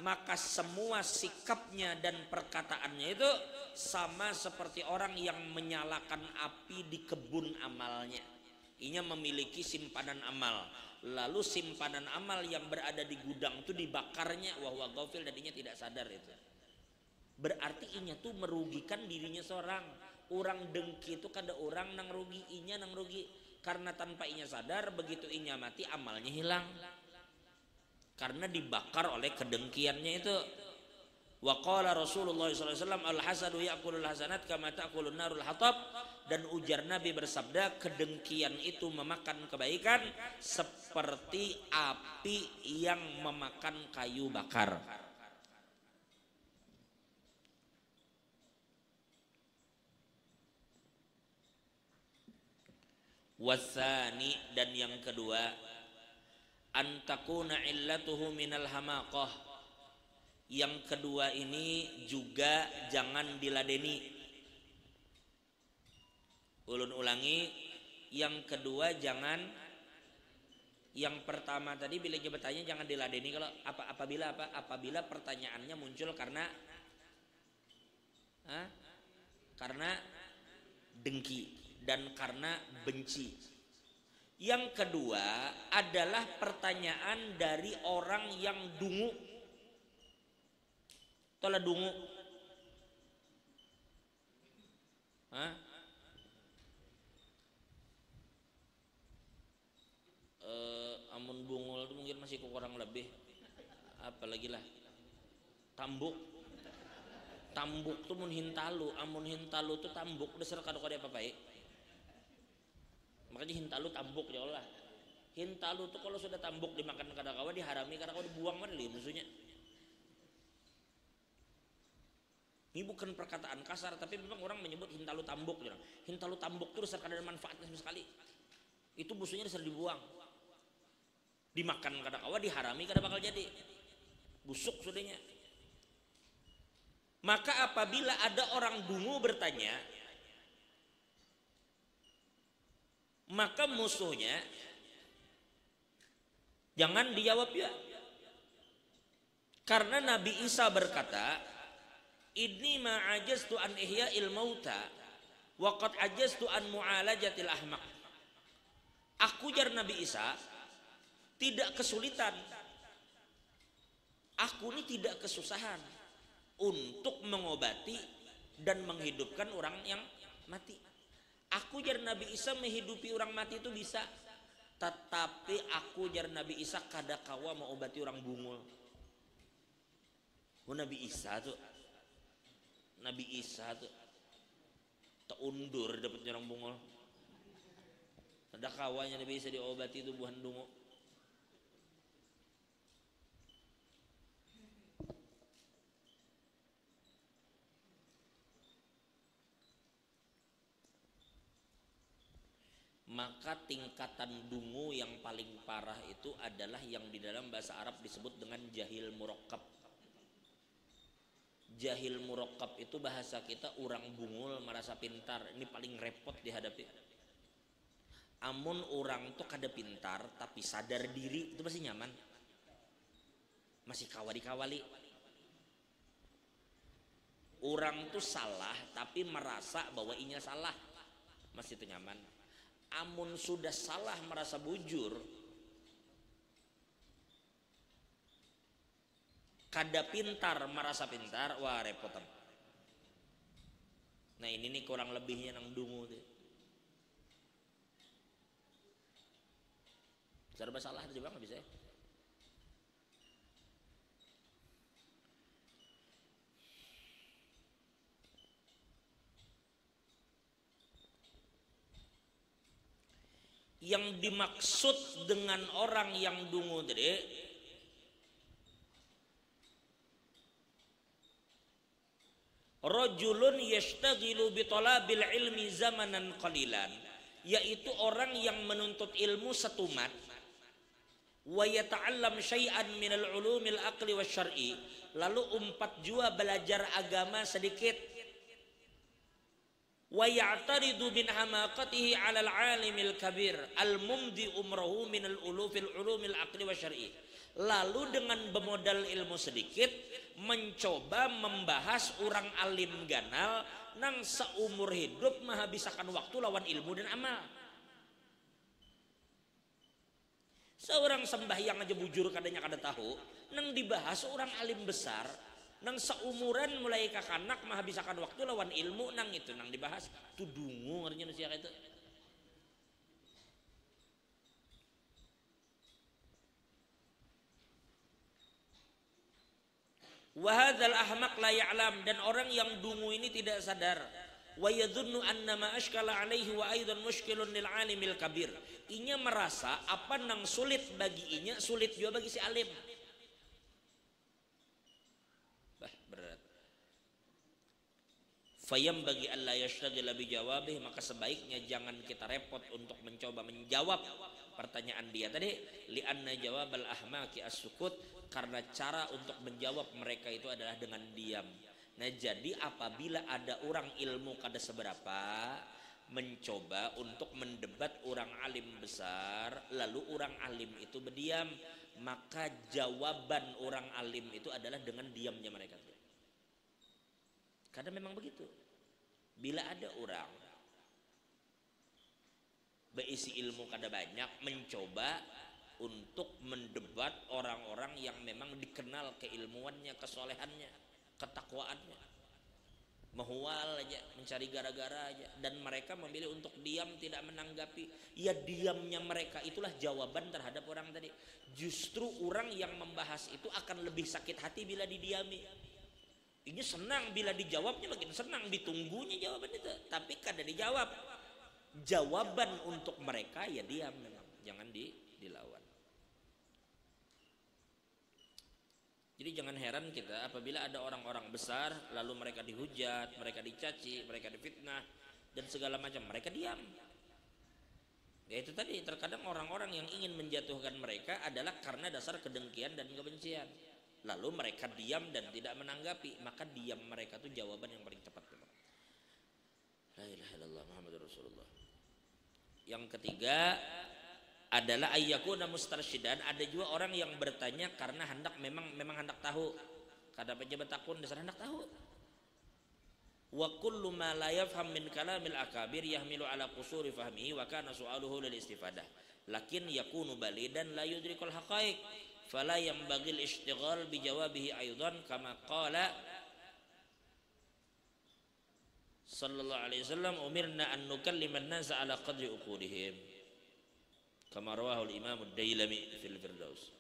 maka semua sikapnya dan perkataannya itu sama seperti orang yang menyalakan api di kebun amalnya. Inya memiliki simpanan amal, lalu simpanan amal yang berada di gudang itu dibakarnya, wa huwa ghafil, dan inya tidak sadar itu. Berarti inya tuh merugikan dirinya seorang. Orang dengki itu kada orang nang rugi, inya nang rugi. Karena tanpa inya sadar, begitu inya mati amalnya hilang. Karena dibakar oleh kedengkiannya itu. Wa qala Rasulullah SAW, al-hasadu ya'kulul hasanat kama ta'kulun narul hatab. Dan ujar Nabi bersabda, kedengkian itu memakan kebaikan seperti api yang memakan kayu bakar. Wasani, dan yang kedua, antakuna illatuhu minal hamaqah. Yang kedua ini juga jangan diladeni. Ulun ulangi, yang kedua jangan. Yang pertama tadi bila dia bertanya jangan diladeni kalau apabila pertanyaannya muncul karena Hah? Karena dengki dan karena benci. Yang kedua adalah pertanyaan dari orang yang dungu. Tola dungu. Hah? Amun bungul itu mungkin masih kurang lebih. Apalagi lah. Tambuk. Tambuk tuh mun hintalu, amun hintalu tuh tambuk dasar kado kado apa baik. Makanya hintalu tambuk ya Allah. Hintalu tuh kalau sudah tambuk dimakan kadakawa diharami kadakawa dibuang mana li musuhnya. Ini bukan perkataan kasar tapi memang orang menyebut hintalu tambuk. Hintalu tambuk tuh dasar kada ada manfaatnya sama sekali. Itu musuhnya dasar dibuang. Dimakan kadakawa diharami kada bakal jadi. Busuk sudahnya. Maka apabila ada orang dungu bertanya, maka musuhnya jangan dijawab ya. Karena Nabi Isa berkata, "Inni ma ajaztu an ihya'il mauta wa qad ajaztu an mu'alajatil ahmaq." Aku jar Nabi Isa tidak kesulitan. Aku ini tidak kesusahan untuk mengobati dan menghidupkan orang yang mati. Aku jar Nabi Isa menghidupi orang mati itu bisa. Tetapi aku jar Nabi Isa kada kawa mengobati orang bungul. Oh, Nabi Isa tuh tak undur dapatnya orang bungul. Ada kawanya Nabi Isa diobati itu buhan dungu. Maka tingkatan dungu yang paling parah itu adalah yang di dalam bahasa Arab disebut dengan jahil murakkab. Jahil murakkab itu bahasa kita orang bungul merasa pintar. Ini paling repot dihadapi. Amun orang tuh kada pintar tapi sadar diri itu masih nyaman. Masih kawali-kawali. Orang tuh salah tapi merasa bahwa inya salah. Masih itu nyaman. Amun sudah salah merasa bujur, kada pintar merasa pintar, wah repotan. Nah ini nih kurang lebihnya nang dungu tuh. Serba salah juga nggak bisa. Yang dimaksud dengan orang yang dungu tadi rajulun yashtaghilu bi talabil ilmi zamanan qalilan, yaitu orang yang menuntut ilmu setumat wa yata'allam syai'an minal ulumil aqli wasyar'i, lalu umpat jua belajar agama sedikit, wa ya'taridu min hamaqatihi 'ala al-'alimil kabir al-mumdi umrahu min al-ulufil ulumil aqli wa syar'i, lalu dengan bermodal ilmu sedikit mencoba membahas orang alim ganal nang seumur hidup menghabiskan waktu lawan ilmu dan amal. Seorang sembahyang aja bujur kadanya kada tahu, nang dibahas orang alim besar nang seumuran mulai kakanak menghabiskan waktu lawan ilmu nang itu nang dibahas tu dungu ngarnya manusia itu. Wa hadzal ahmaq la ya'lam, dan orang yang dungu ini tidak sadar. Wa yadhunnu anna ma ashkala alaihi wa aidan mushkilun lil alimil kabir. Inya merasa apa nang sulit bagi inya sulit juga bagi si alim. Fayam bagi Allah yashtagila bijawabih, maka sebaiknya jangan kita repot untuk mencoba menjawab pertanyaan dia tadi, li'anna jawabal ahmaqi as-sukut, karena cara untuk menjawab mereka itu adalah dengan diam. Nah jadi apabila ada orang ilmu kada seberapa mencoba untuk mendebat orang alim besar, lalu orang alim itu berdiam, maka jawaban orang alim itu adalah dengan diamnya mereka. Karena memang begitu. Bila ada orang berisi ilmu kada banyak mencoba untuk mendebat orang-orang yang memang dikenal keilmuannya, kesolehannya, ketakwaannya, mehual aja, mencari gara-gara aja, dan mereka memilih untuk diam, tidak menanggapi. Ya diamnya mereka itulah jawaban terhadap orang tadi. Justru orang yang membahas itu akan lebih sakit hati bila didiami. Ini senang bila dijawabnya, makin senang ditunggunya jawaban itu, tapi kada dijawab. Jawaban untuk mereka ya diam memang, jangan dilawan. Jadi jangan heran kita apabila ada orang-orang besar lalu mereka dihujat, mereka dicaci, mereka difitnah dan segala macam, mereka diam. Ya itu tadi, terkadang orang-orang yang ingin menjatuhkan mereka adalah karena dasar kedengkian dan kebencian. Lalu mereka diam dan tidak menanggapi, maka diam mereka itu jawaban yang paling tepat. La ilaha illallah Muhammadur Rasulullah. Yang ketiga adalah ayyakuna mustarsyidan. Ada juga orang yang bertanya karena hendak memang hendak tahu. Kada pejabat takun dasar hendak tahu. Wa kullu ma la yafham min kalamil akabir yahmilu ala qusuri fahmihi wa kana su'aluhu lil istifadah. Lakin yakunu balidan la yudrikul haqaiq fala yanbaghi al ishtighal bi jawabihi aidan kama qala sallallahu alaihi wasallam umirna an nukallima an-nasa ala qadri uqudihim kama rawahu al-Imam ad-Dailami fil Firdaus.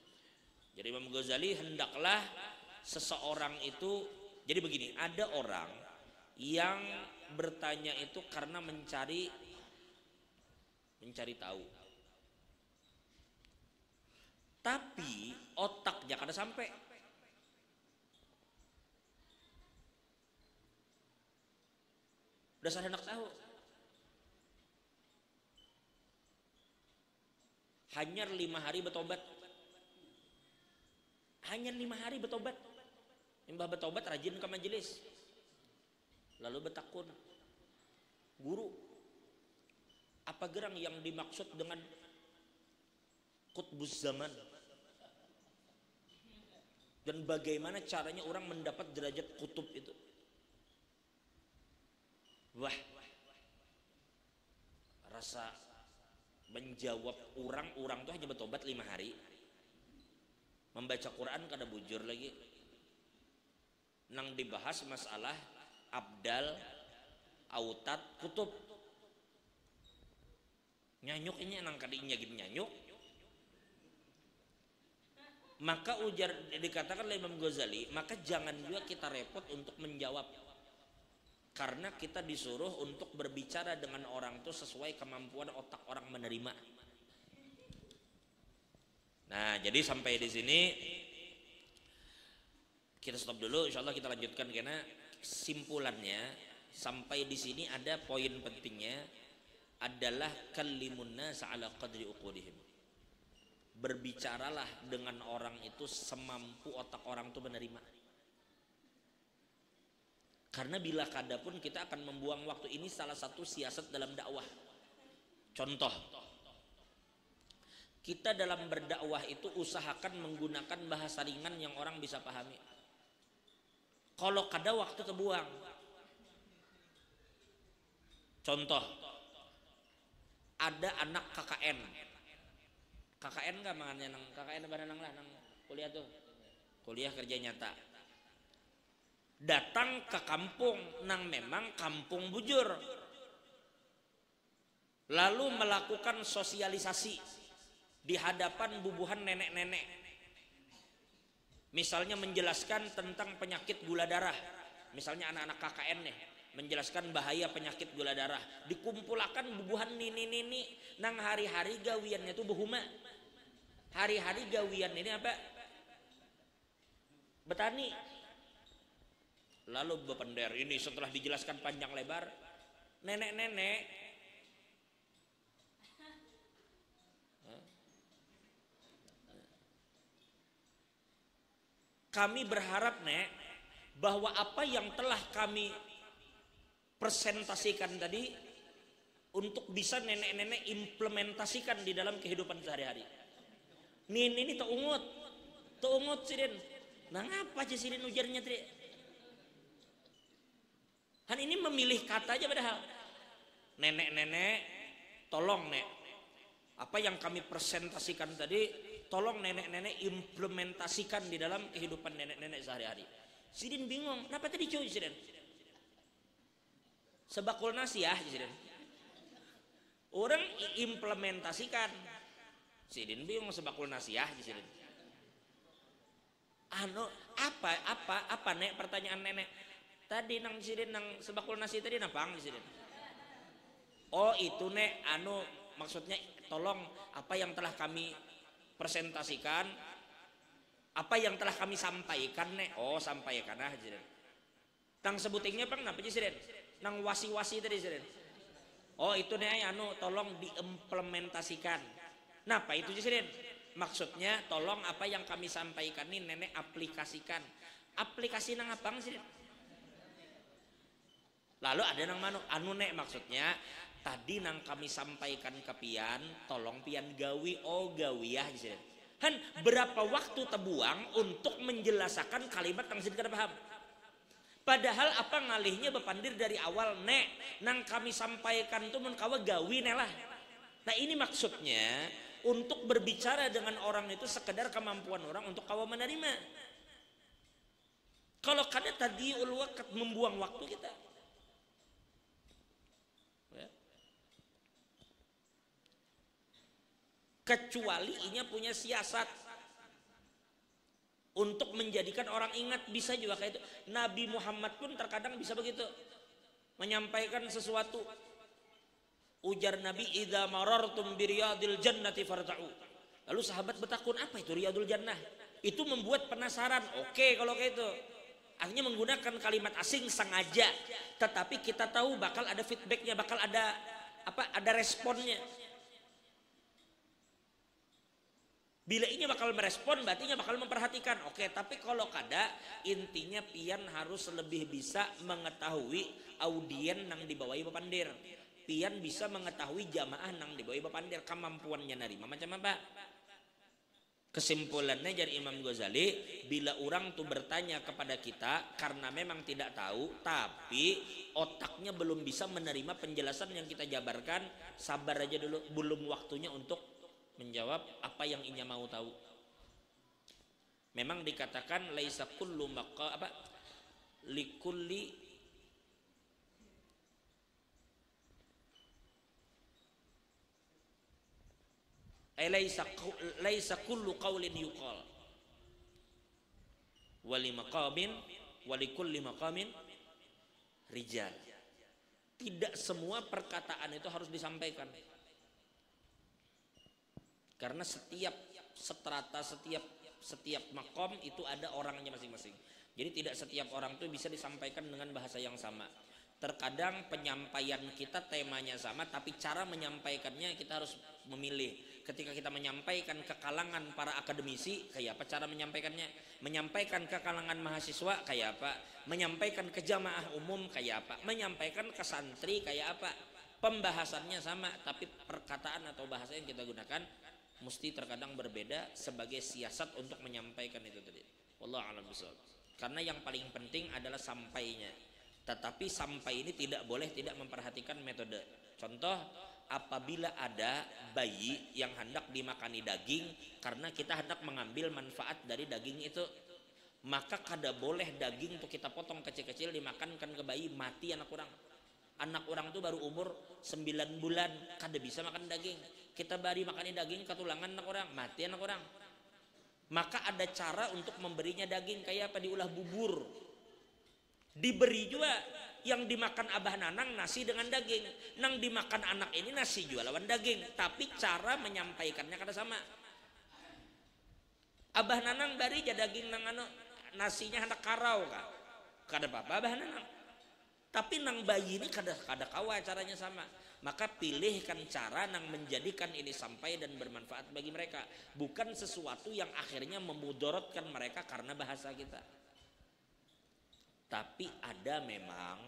Jadi Imam Ghazali hendaklah seseorang itu, jadi begini, ada orang yang bertanya itu karena mencari tahu, tapi otaknya kada sampai. Dasar hendak tahu. Hanya 5 hari bertobat. Hanya 5 hari bertobat. Mbah bertobat rajin ke majelis. Lalu bertakun, guru, apa gerang yang dimaksud dengan qutbuz zaman? Dan bagaimana caranya orang mendapat derajat kutub itu? Wah, rasa menjawab orang tuh hanya bertobat 5 hari, membaca Quran kada bujur lagi, nang dibahas masalah abdal, autat, kutub, nyanyuk ini nang kadinya gini nyanyuk. Maka ujar dikatakan oleh Imam Ghazali, maka jangan juga kita repot untuk menjawab. Karena kita disuruh untuk berbicara dengan orang itu sesuai kemampuan otak orang menerima. Nah, jadi sampai di sini kita stop dulu. Insyaallah kita lanjutkan karena simpulannya sampai di sini ada poin pentingnya adalah kallimun nas ala qadri uqudihim. Berbicaralah dengan orang itu semampu otak orang itu menerima. Karena bila kada pun kita akan membuang waktu. Ini salah satu siasat dalam dakwah. Contoh, kita dalam berdakwah itu usahakan menggunakan bahasa ringan yang orang bisa pahami. Kalau kada waktu terbuang. Contoh, ada anak KKN. KKN enggak mangannya nang KKN apa nang lah nang kuliah tuh. Kuliah kerja nyata. Datang ke kampung nang memang kampung bujur, lalu melakukan sosialisasi di hadapan bubuhan nenek-nenek, misalnya menjelaskan tentang penyakit gula darah, misalnya anak-anak KKN nih menjelaskan bahaya penyakit gula darah, dikumpulkan bubuhan nini nang hari-hari gawiannya itu behuma, hari-hari gawian ini apa, betani. Lalu bepender ini setelah dijelaskan panjang lebar, nenek-nenek kami berharap nek bahwa apa yang telah kami presentasikan tadi untuk bisa nenek-nenek implementasikan di dalam kehidupan sehari-hari. Ini teungut sidin. Nah ngapa aja sidin ujarnya tadi? Han ini memilih kata aja padahal. Nenek-nenek, tolong nek. Apa yang kami presentasikan tadi, tolong nenek-nenek implementasikan di dalam kehidupan nenek-nenek sehari-hari. Sidin bingung, kenapa tadi cuy Sidin? Sebakul nasi ya Sidin. Orang implementasikan. Sidin bingung sebakul nasi ya Sidin. Apa nek pertanyaan nenek? Tadi nang Sidin nang sebakul nasi tadi napang Sidin. Oh itu nek maksudnya tolong apa yang telah kami presentasikan, apa yang telah kami sampaikan nek. Oh sampaikan aja Sidin. Nang sebutingnya pang napa Sidin? Nang wasi-wasi tadi Sidin. Oh itu nek tolong diimplementasikan. Napa itu Sidin? Maksudnya tolong apa yang kami sampaikan ini nenek aplikasikan. Aplikasi nang apang Sidin? Lalu ada nang manu nek maksudnya tadi nang kami sampaikan ke pian, tolong pian gawi, gawiyah gitu. Han berapa waktu terbuang untuk menjelaskan kalimat yang sedikit paham. Padahal apa ngalihnya bepandir dari awal nek nang kami sampaikan tuh mun kawa gawi nek lah. Nah ini maksudnya untuk berbicara dengan orang itu sekedar kemampuan orang untuk kawa menerima. Kalau kada tadi ulwakat membuang waktu kita. Kecuali inya punya siasat untuk menjadikan orang ingat, bisa juga kayak itu. Nabi Muhammad pun terkadang bisa begitu menyampaikan sesuatu. Ujar Nabi, idza marartum biriyadil jannati farta'u. Lalu sahabat bertakun, apa itu riyadul jannah? Itu membuat penasaran. Oke kalau kayak itu. Akhirnya menggunakan kalimat asing sengaja, tetapi kita tahu bakal ada feedbacknya, bakal ada ada responnya. Bila ini bakal merespon, berarti ini bakal memperhatikan. Oke, tapi kalau kada, intinya pian harus lebih bisa mengetahui audien nang dibawahi bapandir. Pian bisa mengetahui jamaah nang dibawahi bapandir, kemampuannya nerima macam apa. Kesimpulannya dari Imam Ghazali, bila orang tuh bertanya kepada kita karena memang tidak tahu, tapi otaknya belum bisa menerima penjelasan yang kita jabarkan, sabar aja dulu, belum waktunya untuk menjawab apa yang inya mau tahu. Memang dikatakan laisa kullu likulli laisa kullu qaulin yuqal wali maqamin walikulli maqamin rijal. Tidak semua perkataan itu harus disampaikan. Karena setiap strata, setiap makom itu ada orangnya masing-masing. Jadi tidak setiap orang itu bisa disampaikan dengan bahasa yang sama. Terkadang penyampaian kita temanya sama, tapi cara menyampaikannya kita harus memilih. Ketika kita menyampaikan ke kalangan para akademisi, kayak apa cara menyampaikannya? Menyampaikan ke kalangan mahasiswa, kayak apa? Menyampaikan ke jamaah umum, kayak apa? Menyampaikan ke santri, kayak apa? Pembahasannya sama, tapi perkataan atau bahasa yang kita gunakan mesti terkadang berbeda sebagai siasat untuk menyampaikan itu tadi. Wallahu a'lam bishawab. Karena yang paling penting adalah sampainya. Tetapi sampai ini tidak boleh tidak memperhatikan metode. Contoh, apabila ada bayi yang hendak dimakani daging karena kita hendak mengambil manfaat dari daging itu, maka kada boleh daging untuk kita potong kecil-kecil dimakankan ke bayi, mati anak orang. Anak orang itu baru umur 9 bulan, kada bisa makan daging. Kita bari makani daging ketulangan anak orang, mati anak orang. Maka ada cara untuk memberinya daging, kayak apa? Diulah bubur. Diberi juga yang dimakan abah nanang nasi dengan daging, nang dimakan anak ini nasi juga lawan daging, tapi cara menyampaikannya kada sama. Abah nanang bari ja daging nang nasinya hendak karau kah? Kada apa-apa abah nanang. Tapi nang bayi ini kada kawa caranya sama. Maka pilihkan cara nang menjadikan ini sampai dan bermanfaat bagi mereka, bukan sesuatu yang akhirnya memudorotkan mereka karena bahasa kita. Tapi ada memang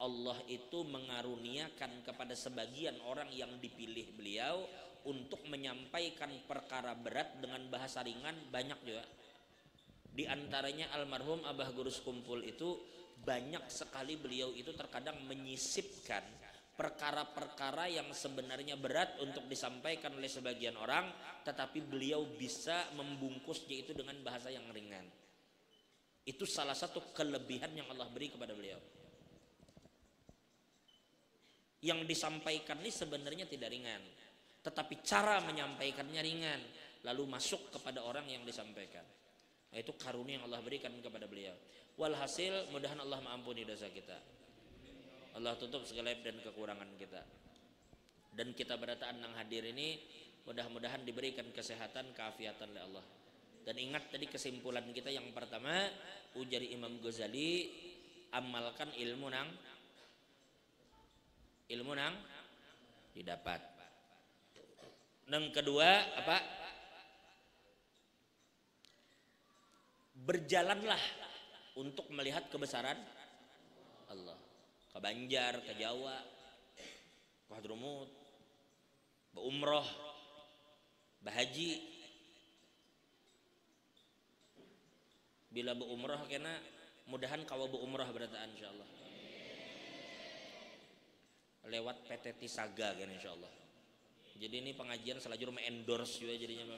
Allah itu mengaruniakan kepada sebagian orang yang dipilih beliau untuk menyampaikan perkara berat dengan bahasa ringan, banyak juga. Di antaranya almarhum Abah Guru Sekumpul itu banyak sekali beliau itu terkadang menyisipkan perkara-perkara yang sebenarnya berat untuk disampaikan oleh sebagian orang, tetapi beliau bisa membungkusnya itu dengan bahasa yang ringan. Itu salah satu kelebihan yang Allah beri kepada beliau. Yang disampaikan ini sebenarnya tidak ringan, tetapi cara menyampaikannya ringan, lalu masuk kepada orang yang disampaikan. Nah, itu karunia yang Allah berikan kepada beliau. Walhasil, mudahan Allah mengampuni dosa kita, Allah tutup segala aib dan kekurangan kita. Dan kita berataan yang hadir ini mudah-mudahan diberikan kesehatan, keafiatan oleh Allah. Dan ingat tadi kesimpulan kita yang pertama, ujari Imam Ghazali, amalkan ilmu nang didapat. Yang kedua apa? Berjalanlah untuk melihat kebesaran Allah. Ke Banjar, ke Jawa, ke Hadrumut, berumroh, berhaji. Bila berumroh kena mudahan kawa berumroh berataan insyaallah. Lewat PT Tisaga kan insyaallah. Jadi ini pengajian selajur endorse juga jadinya.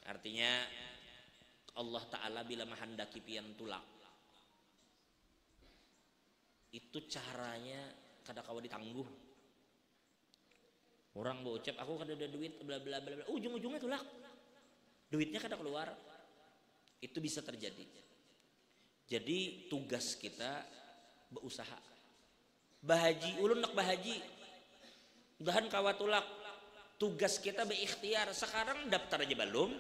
Artinya Allah Ta'ala bila menghendaki pian tulak, itu caranya kada kawa ditangguh. Orang berucap aku kada ada duit bla bla bla, ujung-ujungnya tulak, duitnya kada keluar. Itu bisa terjadi. Jadi tugas kita berusaha. Bahaji ulun nak bahaji, mudahan kawa tulak. Tugas kita berikhtiar. Sekarang daftar aja belum.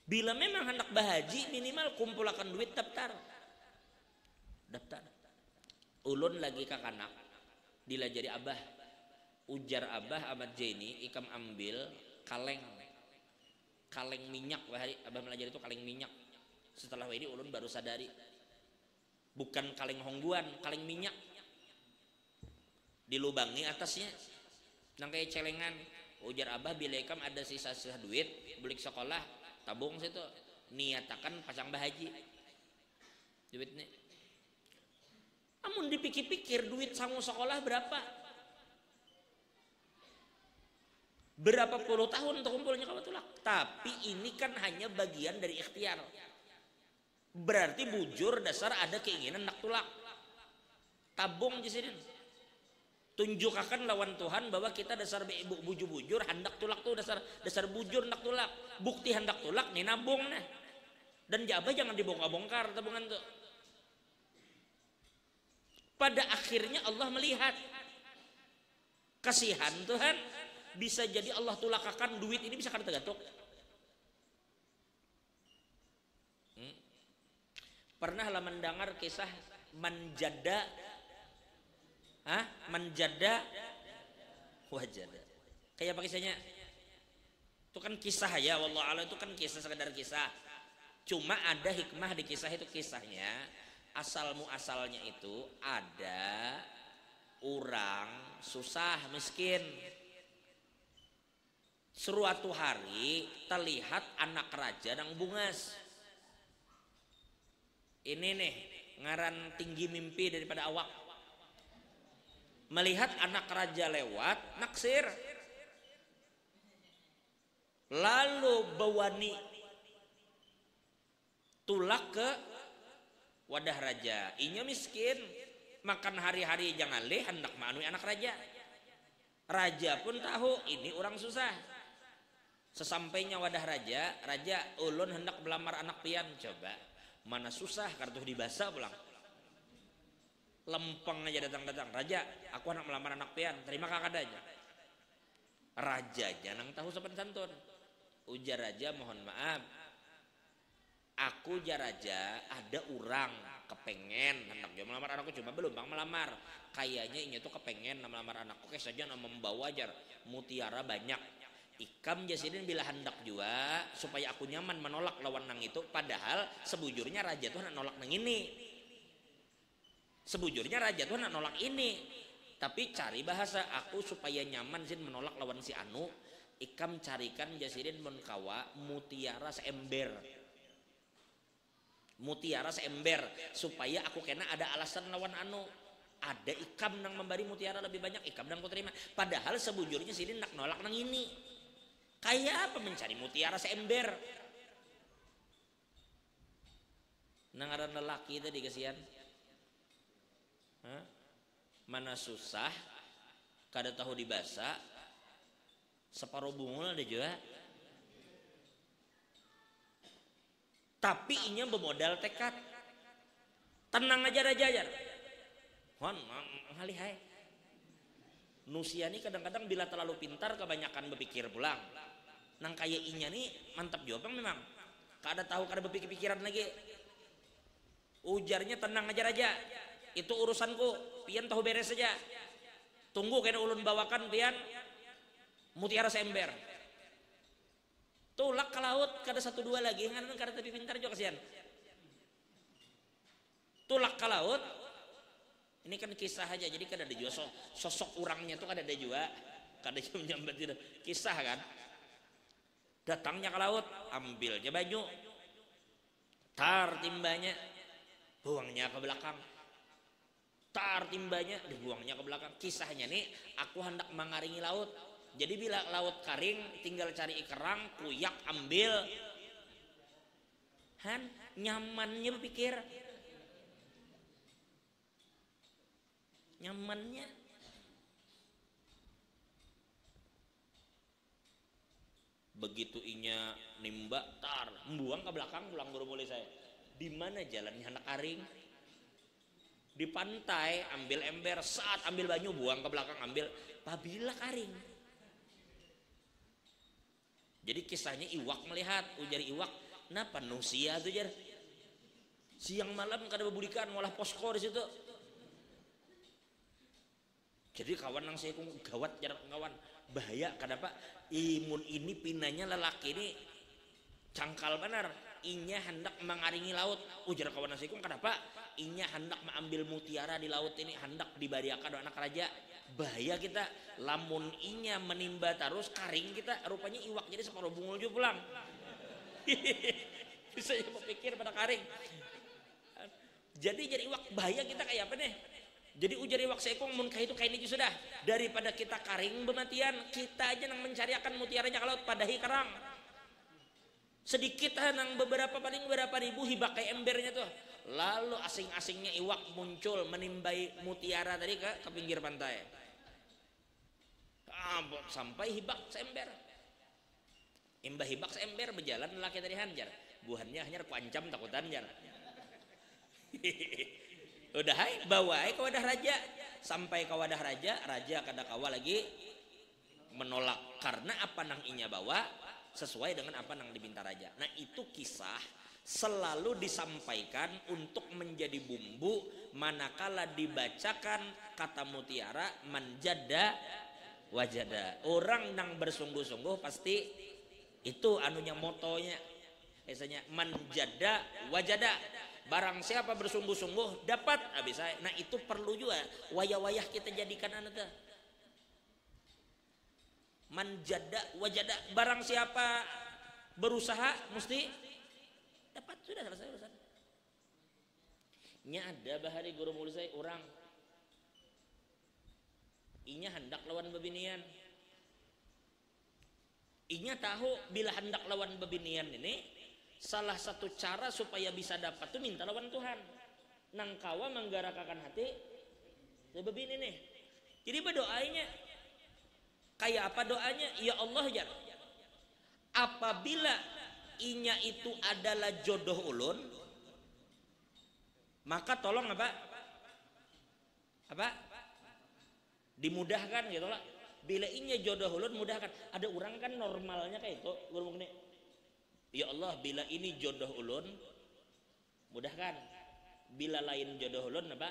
Bila memang hendak bahaji, minimal kumpulkan duit daftar. Ulun lagi kakanak dilajari abah, ujar abah Ahmad Jaini ikam ambil kaleng minyak. Abah melajari itu kaleng minyak. Setelah ini ulun baru sadari bukan kaleng hongguan, kaleng minyak. Dilubangi atasnya nang kayak celengan. Ujar abah bila ikam ada sisa-sisa duit beli sekolah, tabung situ, niatakan pasang bahaji duit nih. Namun dipikir-pikir duit sangu sekolah berapa puluh tahun untuk kumpulnya kawa tulak. Tapi ini kan hanya bagian dari ikhtiar. Berarti bujur dasar ada keinginan nak tulak. Tabung jisidin. Tunjukkan lawan Tuhan bahwa kita dasar bujur hendak tulak tuh dasar bujur hendak tulak. Bukti hendak tulak nih nabung nah. Dan jabah jangan dibongkar-bongkar tabungan tuh. Pada akhirnya Allah melihat kasihan Tuhan, bisa jadi Allah tulakakan duit ini bisa kada tergatuk. Pernah lah mendengar kisah manjada wajada. Kayak apa kisahnya? Itu kan kisah ya, wallahualam itu kan kisah, sekedar kisah. Cuma ada hikmah di kisah itu. Kisahnya asal muasalnya itu ada orang susah miskin. Suatu hari terlihat anak raja nang bungas. Ini nih ngaran tinggi mimpi daripada awak. Melihat anak raja lewat naksir. Lalu bawani tulak ke wadah raja. Inya miskin, makan hari-hari jangan leh hendak manui anak raja. Raja pun tahu ini orang susah. Sesampainya wadah raja, ulun hendak melamar anak pian. Coba mana susah kartu dibasa pulang. Lempeng aja datang-datang. Raja, aku hendak melamar anak pian. Terima kakak aja. Raja jangan tahu sopan santun. Ujar raja, mohon maaf. Aku jaraja ada orang kepengen hendak dia melamar anakku, cuma belum bang melamar. Kayaknya ini tuh kepengen melamar anakku, kayak saja membawa ajar mutiara banyak. Ikam jasidin bila hendak juga supaya aku nyaman menolak lawan nang itu. Padahal sebujurnya raja tuh hendak nolak nang ini. Sebujurnya raja tuh hendak nolak ini. Tapi cari bahasa aku supaya nyaman zin menolak lawan si anu. Ikam carikan jasidin menkawa mutiara seember. mutiara seember supaya aku kena ada alasan lawan anu ada ikam nang memberi mutiara lebih banyak ikam nang ku terima padahal sebujurnya sini nak nolak nang ini kayak apa mencari mutiara seember nang ada lelaki tadi kasihan mana susah kada tahu dibasa separuh bungul ada juga tapi inya bermodal tekad tenang aja hon ngalihai nusiani kadang-kadang bila terlalu pintar kebanyakan berpikir pulang nang kaya inya nih mantap jawaban memang kada tahu kada berpikir-pikiran lagi ujarnya tenang aja raja itu urusanku pian tahu beres saja tunggu kena ulun bawakan pian mutiara seember tulak ke laut kada satu dua lagi ngaran kada tapi pintar juga kasihan tulak ke laut ini kan kisah aja jadi kada ada juga sosok orangnya tuh kada ada juga kada menyambat tidak kisah kan datangnya ke laut ambilnya baju tar timbanya buangnya ke belakang tar timbanya dibuangnya ke belakang kisahnya nih aku hendak mengaringi laut jadi bila laut karing tinggal cari ikerang kuyak ambil han nyamannya berpikir nyamannya begitu inya nimba tar membuang ke belakang pulang guru mulai saya di mana jalannya anak karing di pantai ambil ember saat ambil banyu buang ke belakang ambil pabila karing jadi kisahnya iwak melihat ujar iwak napa nusia tuh jar siang malam kada bebudikan ngolah posko di situ jadi kawan nang saya gawat jarak kawan bahaya kenapa imun ini pinanya lelaki ini cangkal benar inya hendak mengaringi laut ujar kawan nang saya kenapa inya hendak mengambil mutiara di laut ini hendak dibariakan anak raja bahaya kita lamun inya menimba terus karing kita rupanya iwak jadi separuh bungul juga pulang bisa ya berpikir pada karing jadi iwak bahaya kita kayak apa nih jadi ujar iwak seekong mun itu kain itu sudah daripada kita karing bematian kita aja nang mencari akan mutiaranya ke laut padahi karang sedikit nang beberapa paling beberapa ribu hibakai embernya tuh lalu asing-asingnya iwak muncul menimbai mutiara tadi ke pinggir pantai sampai hibak seember imbah hibak seember berjalan lelaki tadi hanjar buhannya hanya ku ancam takutan jar udah hai bawa ke wadah raja sampai ke wadah raja kada kawa lagi menolak karena apa nang inya bawa sesuai dengan apa nang diminta raja nah itu kisah selalu disampaikan untuk menjadi bumbu manakala dibacakan kata mutiara manjada wajada orang nang bersungguh-sungguh pasti itu anunya motonya biasanya manjada wajada barang siapa bersungguh-sungguh dapat habis saya nah itu perlu juga wayah-wayah kita jadikan anu tuh manjada wajada barang siapa berusaha mesti dapat sudah selesai urusan nya ada bahari guru mulut saya orang inya hendak lawan bebinian inya tahu bila hendak lawan bebinian ini salah satu cara supaya bisa dapat tuh minta lawan Tuhan nang kawa menggarakakan hati bebini nih jadi berdoanya kayak apa doanya ya Allah ya apabila inya itu adalah jodoh ulun maka tolong apa dimudahkan gitu lah bila inya jodoh ulun mudahkan ada orang kan normalnya kayak itu ngomong nih ya Allah bila ini jodoh ulun mudahkan bila lain jodoh ulun apa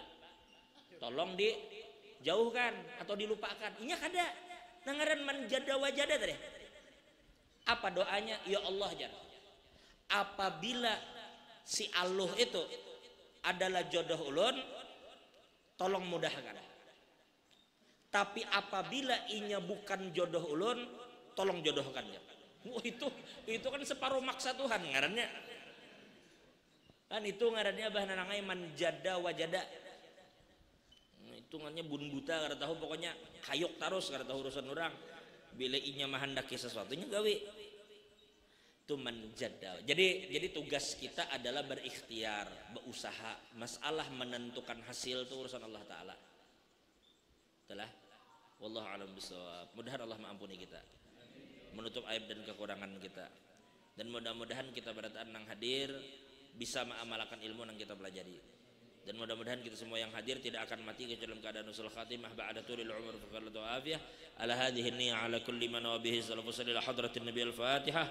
tolong dijauhkan atau dilupakan inya kada nangaran manjada wajada tadi apa doanya ya Allah jar apabila si Allah itu adalah jodoh ulun tolong mudahkan tapi apabila inya bukan jodoh ulun tolong jodohkan ya itu kan separuh maksa Tuhan ngarannya Kan itu ngarannya bahan nangai manjada wajada. Hitungannya bun buta kada tahu pokoknya kayok terus kada tahu urusan orang. Bila inya mahandaki sesuatunya gawe. Itu manjada. Jadi tugas kita adalah berikhtiar, berusaha. Masalah menentukan hasil itu urusan Allah Ta'ala. Itulah. Wallahu a'lam bishawab. Mudah-mudahan Allah mengampuni kita. Menutup aib dan kekurangan kita. Dan mudah-mudahan kita pada saat nang hadir bisa mengamalkan ilmu yang kita pelajari. Dan mudah-mudahan kita semua yang hadir tidak akan mati kecuali dalam keadaan usul khatimah ba'da tulil umur faqallatu afiyah ala hadhihi niyyah ala kulli man wa bihi salafu sallallahu hadratin nabi al-fatihah.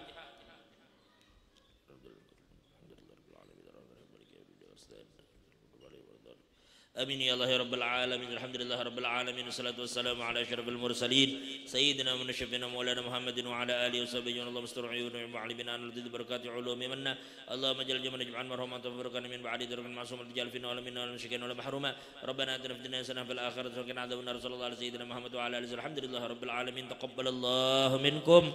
Amin ya Allah ya rabbal alamin. Alhamdulillah rabbil alamin. Wassalatu wassalamu ala asyrafil mursalin sayyidina wa nabiyyina maulana Muhammadin wa ala alihi washabihi wa mustar'iyun wa mu'allimina alladhi barakati ulumi manna. Allahumma jal jamana jam'an marhamatan barakatan min ba'di darkan ma'sum al-jal fi nawla minna wal mushrikin wal mahruma. Rabbana atina fid dunya hasanah fil akhirati hasanah wa qina adzabannar. Sallallahu alaihi sayyidina Muhammad wa ala alihi. Alhamdulillah rabbil alamin. Taqabbalallahu minkum.